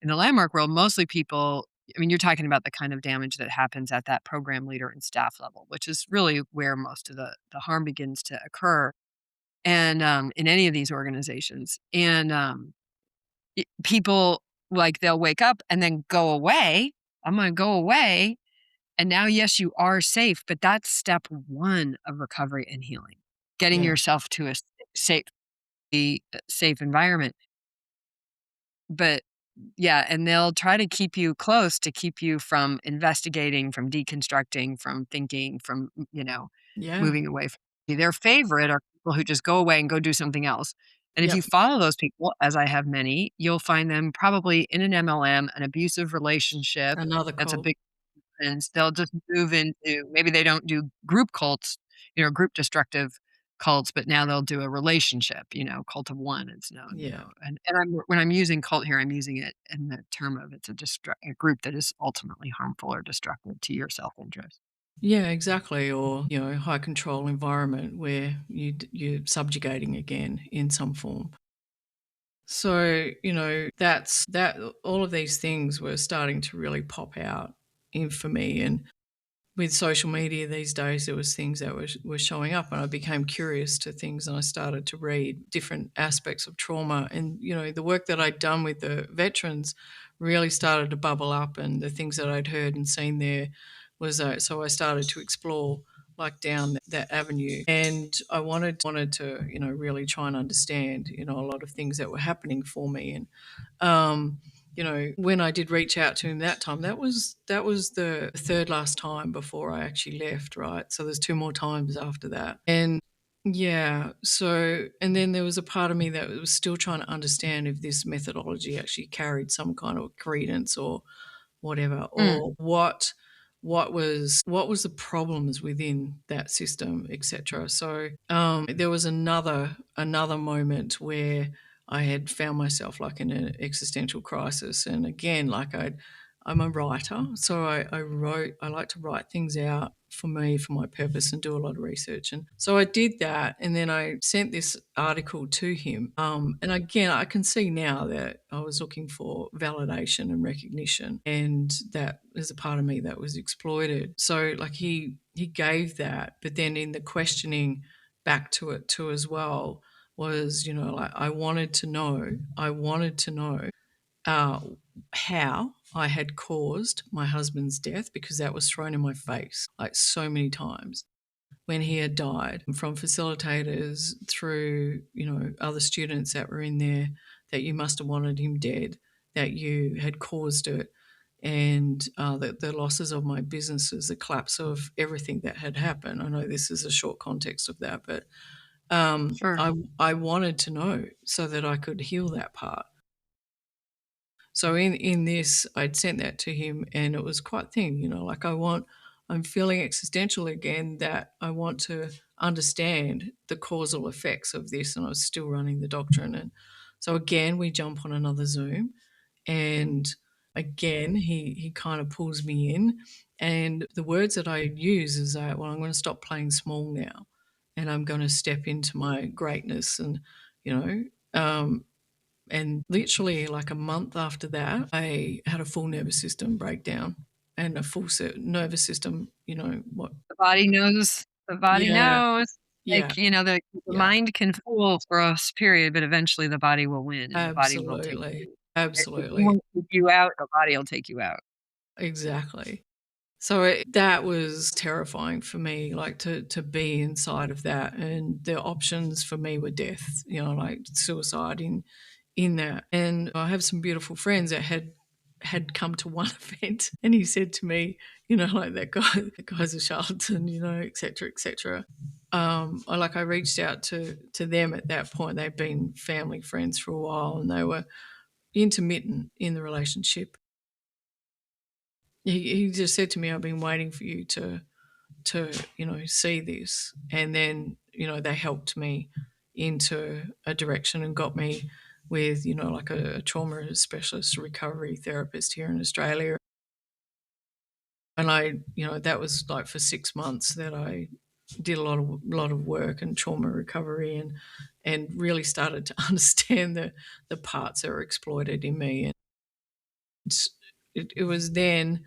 in the Landmark world, mostly people, I mean, you're talking about the kind of damage that happens at that program leader and staff level, which is really where most of the harm begins to occur, and, in any of these organizations, and, people, like, they'll wake up and then go away. I'm gonna go away, and now, yes, you are safe, but that's step 1 of recovery and healing. Getting yeah, yourself to a safe safe environment. But yeah, and they'll try to keep you close to keep you from investigating, from deconstructing, from thinking, from, yeah, moving away from their favorite are people who just go away and go do something else. And if yep. you follow those people, as I have many, you'll find them probably in an MLM, an abusive relationship. Another That's a call. big difference. They'll just move into, maybe they don't do group cults, group destructive cults, but now they'll do a relationship, cult of one, it's known, Yeah. and when I'm using cult here, I'm using it in the term of it's a group that is ultimately harmful or destructive to your self-interest. Yeah, exactly. Or, high control environment where you're subjugating again in some form. So, that's that all of these things were starting to really pop out in for me. And with social media these days, there was things that were showing up, and I became curious to things, and I started to read different aspects of trauma. And, the work that I'd done with the veterans really started to bubble up, and the things that I'd heard and seen there was, so I started to explore like down that avenue. And I wanted to, really try and understand, a lot of things that were happening for me. And when I did reach out to him that time, that was the third last time before I actually left, right? So there's two more times after that. And yeah, so and then there was a part of me that was still trying to understand if this methodology actually carried some kind of credence or whatever, Mm, or what was the problems within that system, etc. So there was another moment where I had found myself like in an existential crisis. And again, I'm a writer, so I like to write things out for me, for my purpose, and do a lot of research. And so I did that, and then I sent this article to him. And again, I can see now that I was looking for validation and recognition, and that there's a part of me that was exploited. So like he gave that, but then in the questioning back to it too as well was, like I wanted to know uh, how I had caused my husband's death, because that was thrown in my face like so many times when he had died, from facilitators through, other students that were in there, that you must have wanted him dead, that you had caused it, and the losses of my businesses, the collapse of everything that had happened. I know this is a short context of that, but Sure. I wanted to know so that I could heal that part. So in this, I'd sent that to him, and it was quite thin, like I'm feeling existential again, that I want to understand the causal effects of this, and I was still running the doctrine. And so again, we jump on another Zoom, and again, he kind of pulls me in, and the words that I use is that, well, I'm going to stop playing small now, and I'm going to step into my greatness, and you know. And literally, like a month after that, I had a full nervous system breakdown and a full nervous system, what? The body knows. The body Yeah, knows. yeah, Like, the yeah, mind can fool for us, period, but eventually the body will win and the body will take absolutely, you. If you absolutely, won't take you out, the body will take you out. exactly. So that was terrifying for me, like to be inside of that, and the options for me were death, like suicide in that. And I have some beautiful friends that had come to one event, and he said to me, like that guy's a charlatan, et cetera, et cetera. I reached out to them at that point. They'd been family friends for a while, and they were intermittent in the relationship. He just said to me, "I've been waiting for you to see this," and then they helped me into a direction and got me with like a trauma specialist, recovery therapist here in Australia. And that was like for 6 months that I did a lot of work and trauma recovery, and really started to understand the parts that were exploited in me. And it was then,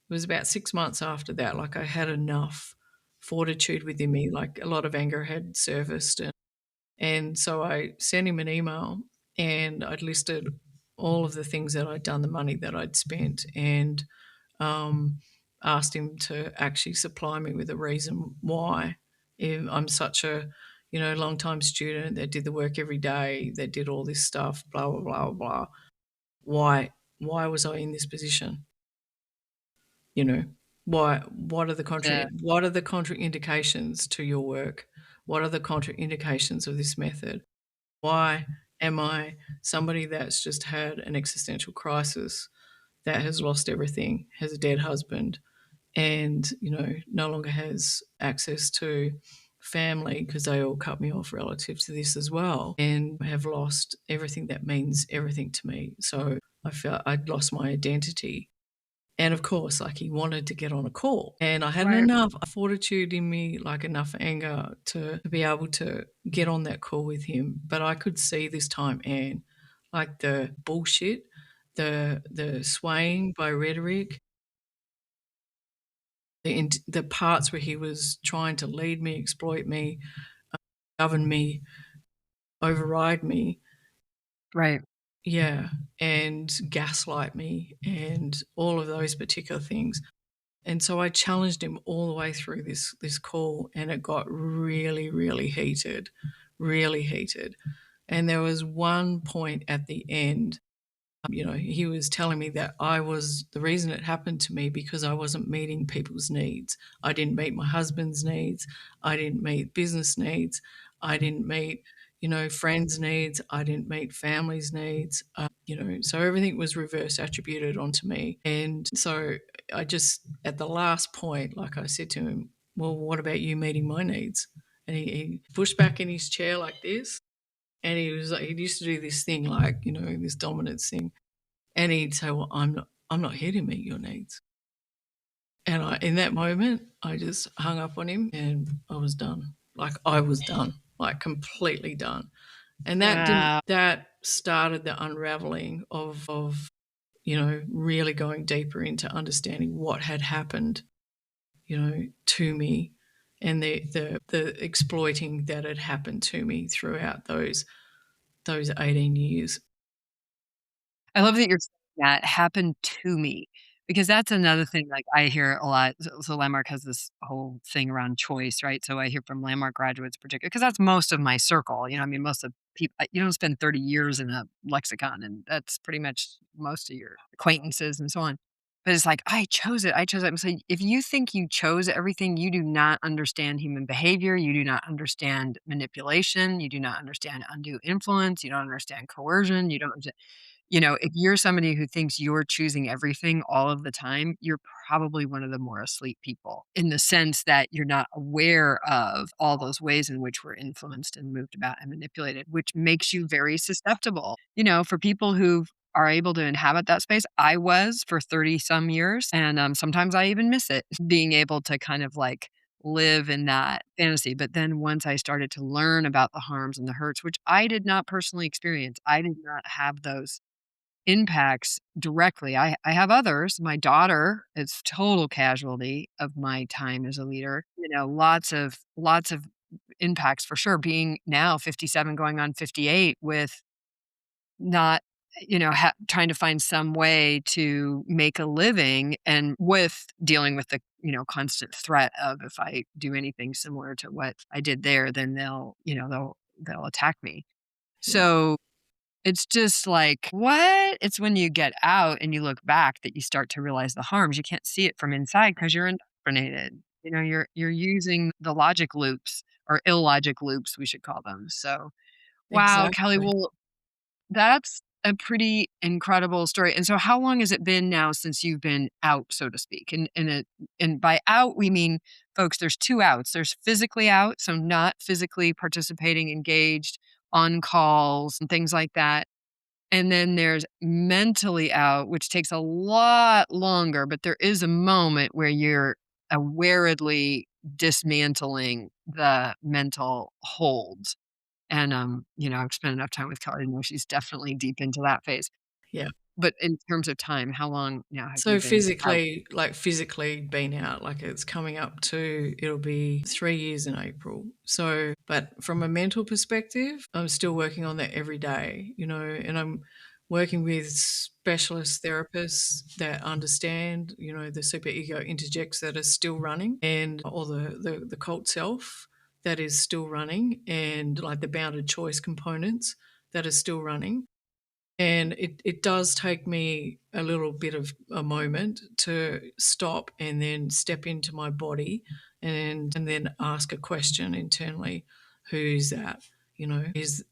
it was about 6 months after that, like, I had enough fortitude within me, like, a lot of anger had surfaced, and so I sent him an email, and I'd listed all of the things that I'd done, the money that I'd spent, and, um, asked him to actually supply me with a reason why. I'm such a, long-time student that did the work every day, that did all this stuff, blah, blah, blah, blah. Why was I in this position? You know, Yeah. what are the contraindications to your work? What are the contraindications of this method? Why am I somebody that's just had an existential crisis, that has lost everything, has a dead husband, and, no longer has access to family because they all cut me off relative to this as well, and have lost everything that means everything to me. So I felt I'd lost my identity. And of course, like, he wanted to get on a call, and I had Right. enough fortitude in me, like enough anger to be able to get on that call with him. But I could see this time, Anne, like the bullshit, the swaying by rhetoric, the parts where he was trying to lead me, exploit me, govern me, override me, Right. yeah, and gaslight me, and all of those particular things. And so I challenged him all the way through this call, and it got really, really heated, really heated. And there was one point at the end, he was telling me that I was the reason it happened to me, because I wasn't meeting people's needs. I didn't meet my husband's needs. I didn't meet business needs. I didn't meet, friends' needs. I didn't meet family's needs. So everything was reverse attributed onto me. And so I just, at the last point, like, I said to him, well, what about you meeting my needs? And he pushed back in his chair like this, And he was like, he used to do this thing, like, you know, this dominance thing. And he'd say, well, I'm not here to meet your needs. And in that moment, I just hung up on him and I was done. Like, I was done, like completely done. And Wow. that started the unraveling of, you know, really going deeper into understanding what had happened, you know, to me, and the exploiting that had happened to me throughout those 18 years. I love that you're saying that happened to me because that's another thing, like, I hear a lot. So Landmark has this whole thing around choice, right? So I hear from Landmark graduates particularly because that's most of my circle, I mean, most of people you don't spend 30 years in a lexicon, and that's pretty much most of your acquaintances and so on. But it's like, I chose it." I'm saying, if you think you chose everything, you do not understand human behavior, you do not understand manipulation, you do not understand undue influence, you don't understand coercion, you don't if you're somebody who thinks you're choosing everything all of the time, you're probably one of the more asleep people in the sense that you're not aware of all those ways in which we're influenced and moved about and manipulated, which makes you very susceptible. For people who are able to inhabit that space, I was for 30 some years. And sometimes I even miss it, being able to kind of like live in that fantasy. But then once I started to learn about the harms and the hurts, which I did not personally experience, I did not have those impacts directly. I have others. My daughter is total casualty of my time as a leader. Lots of impacts for sure. Being now 57 going on 58 with not trying to find some way to make a living and with dealing with the constant threat of if I do anything similar to what I did there, then they'll attack me. Yeah, So it's just like, what? It's when you get out and you look back that you start to realize the harms. You can't see it from inside because you're indoctrinated. You're using the logic loops or illogic loops, we should call them. So, wow, Kelly, exactly. well, that's a pretty incredible story. And so how long has it been now since you've been out, so to speak? And by out, we mean, folks, there's two outs. There's physically out, so not physically participating, engaged on calls and things like that. And then there's mentally out, which takes a lot longer, but there is a moment where you're awaredly dismantling the mental holds. And, I've spent enough time with Kelly to know she's definitely deep into that phase. Yeah. But in terms of time, how long now have you So been out? physically been out, like it's coming up to, it'll be 3 years in April. So, but from a mental perspective, I'm still working on that every day, you know, and I'm working with specialist therapists that understand, you know, the super ego interjects that are still running and or the cult self that is still running and like the bounded choice components that are still running. And it does take me a little bit of a moment to stop and then step into my body and then ask a question internally, who's that? You know,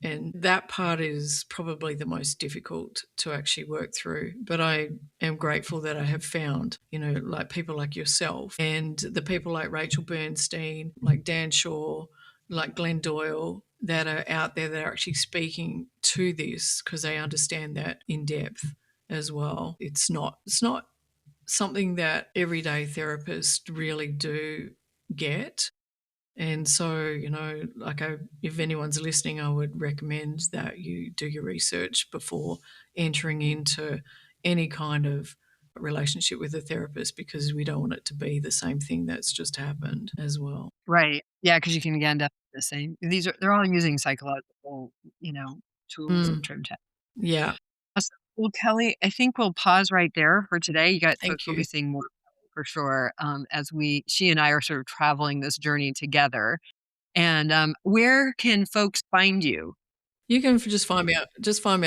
and that part is probably the most difficult to actually work through. But I am grateful that I have found, you know, like people like yourself and the people like Rachel Bernstein, like Dan Shaw, like Glenn Doyle, that are out there that are actually speaking to this because they understand that in depth as well. It's not something that everyday therapists really do get. And so, you know, like if anyone's listening, I would recommend that you do your research before entering into any kind of relationship with a therapist because we don't want it to be the same thing that's just happened as well. Right. Yeah, because you can end up the same. They're all using psychological, tools Mm, and trim tech. yeah, Awesome. Well, Kelly, I think we'll pause right there for today. You got folks thank will be you. seeing more for sure, as she and I are sort of traveling this journey together. And, where can folks find you? You can just find me on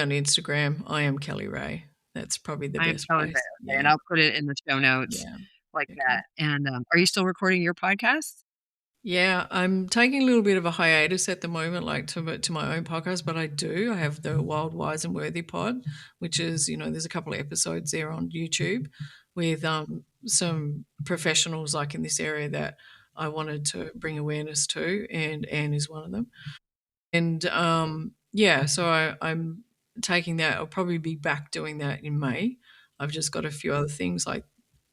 Instagram. I am Kellie Ray. That's probably the I am best Kelly Rhea, place. okay, and Yeah, I'll put it in the show notes yeah. like Okay. that. And, are you still recording your podcast? Yeah, I'm taking a little bit of a hiatus at the moment, like to my own podcast, but I do. I have the Wild, Wise, and Worthy pod, which is, you know, there's a couple of episodes there on YouTube with some professionals like in this area that I wanted to bring awareness to, and Anne is one of them. And Yeah, so I'm taking that. I'll probably be back doing that in May. I've just got a few other things like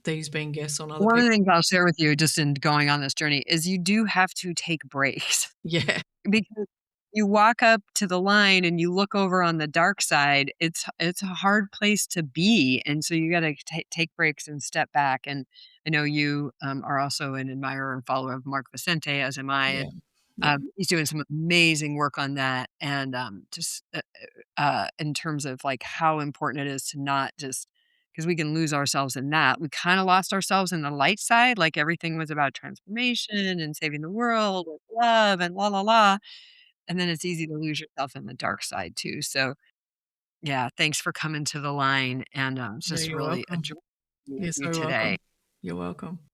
these being guests on other One of the people. things I'll share with you just in going on this journey is you do have to take breaks. Yeah, Because you walk up to the line and you look over on the dark side, it's a hard place to be, and so you gotta take breaks and step back, and I know you, are also an admirer and follower of Mark Vicente, as am I, yeah, and, yeah, he's doing some amazing work on that, and, just, in terms of, like, how important it is to not just because we can lose ourselves in that. We kinda lost ourselves in the light side, like, everything was about transformation and saving the world with love and la, la, la. And then it's easy to lose yourself in the dark side too. So, yeah, thanks for coming to the line, and, it's yeah, just you're really a welcome. joy to meet You're you so today. welcome. You're welcome.